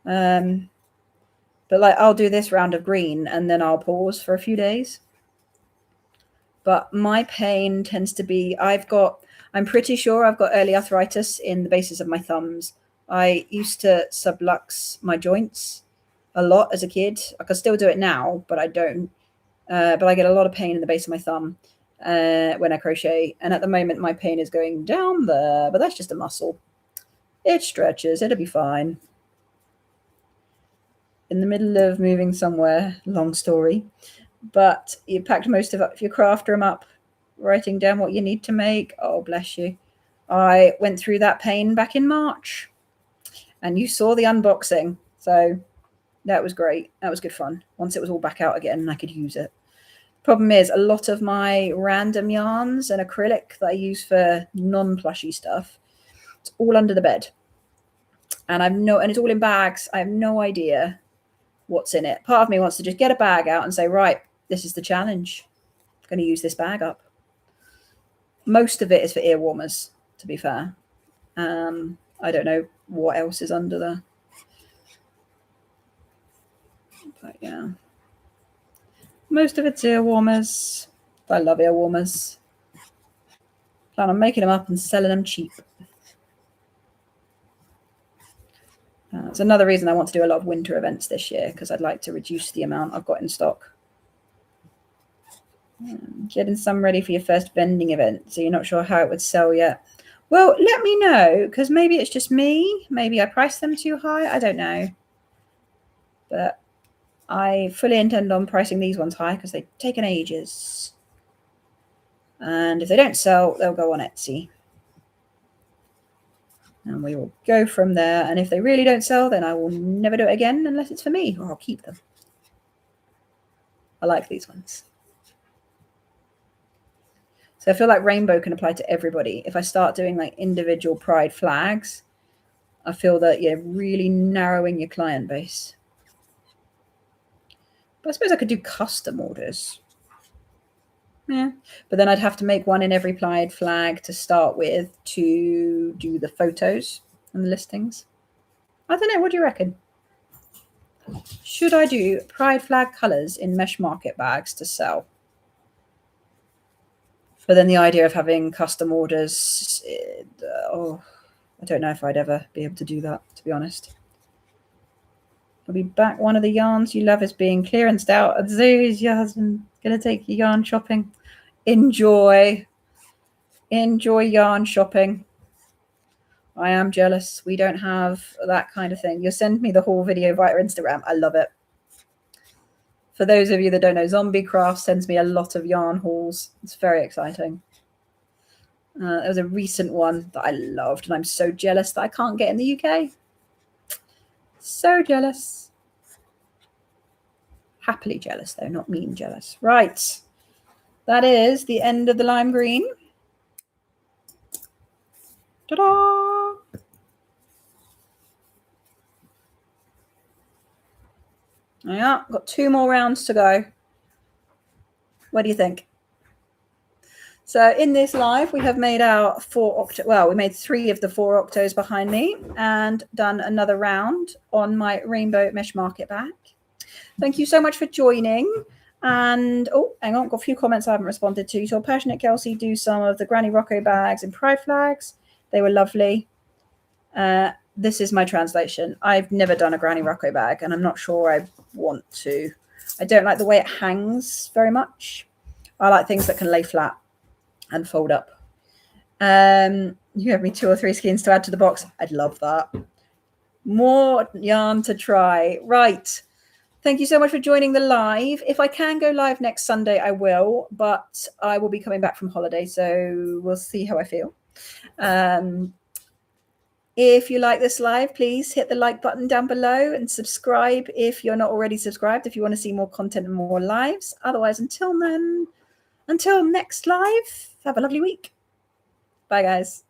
But like I'll do this round of green and then I'll pause for a few days. But my pain tends to be, I'm pretty sure I've got early arthritis in the bases of my thumbs. I used to sublux my joints a lot as a kid. I can still do it now, but I don't. But I get a lot of pain in the base of my thumb when I crochet. And at the moment, my pain is going down there, but that's just a muscle. It stretches. It'll be fine. in the middle of moving somewhere, long story, but you packed most of your craft room up, writing down what you need to make. Oh, bless you. I went through that pain back in March, and you saw the unboxing. So that was great. That was good fun. Once it was all back out again, I could use it. Problem is, a lot of my random yarns and acrylic that I use for non-plushy stuff, it's all under the bed. And it's all in bags. I have no idea what's in it. Part of me wants to just get a bag out and say, right, this is the challenge. I'm going to use this bag up. Most of it is for ear warmers, to be fair. I don't know what else is under there. But yeah. Most of it's ear warmers. I love ear warmers. Plan on making them up and selling them cheap. It's another reason I want to do a lot of winter events this year, because I'd like to reduce the amount I've got in stock. Getting some ready for your first vending event, so you're not sure how it would sell yet. Well, let me know, because maybe it's just me. Maybe I priced them too high. I don't know. But I fully intend on pricing these ones high because they've taken ages. And if they don't sell, they'll go on Etsy. And we will go from there. And if they really don't sell, then I will never do it again unless it's for me, or I'll keep them. I like these ones. So I feel like rainbow can apply to everybody. If I start doing like individual pride flags, I feel that you're really narrowing your client base. But I suppose I could do custom orders. Yeah, but then I'd have to make one in every pride flag to start with to do the photos and the listings. I don't know. What do you reckon? Should I do pride flag colours in mesh market bags to sell? But then the idea of having custom orders, I don't know if I'd ever be able to do that, to be honest. I'll be back. One of the yarns you love is being clearanced out at Zoos. Your husband going to take you yarn shopping. Enjoy yarn shopping. I am jealous. We don't have that kind of thing. You'll send me the haul video via Instagram. I love it. For those of you that don't know, Zombie Craft sends me a lot of yarn hauls. It's very exciting. There was a recent one that I loved, and I'm so jealous that I can't get in the UK. So jealous. Happily jealous, though, not mean jealous. Right. That is the end of the lime green. Ta-da! Yeah, got 2 more rounds to go. What do you think? So in this live, we have made our 4 octos. Well, we made 3 of the 4 octos behind me and done another round on my rainbow mesh market bag. Thank you so much for joining. And oh, hang on, got a few comments I haven't responded to. You saw Passionate Kelsey do some of the Granny Rocco bags in Pride flags. They were lovely. This is my translation. I've never done a Granny Rocco bag, and I'm not sure I want to. I don't like the way it hangs very much. I like things that can lay flat and fold up. You have me 2 or 3 skeins to add to the box. I'd love that. More yarn to try. Right. Thank you so much for joining the live. If I can go live next Sunday, I will, but I will be coming back from holiday, so we'll see how I feel. If you like this live, please hit the like button down below and subscribe if you're not already subscribed, if you want to see more content and more lives. Otherwise, until then, until next live, have a lovely week. Bye, guys.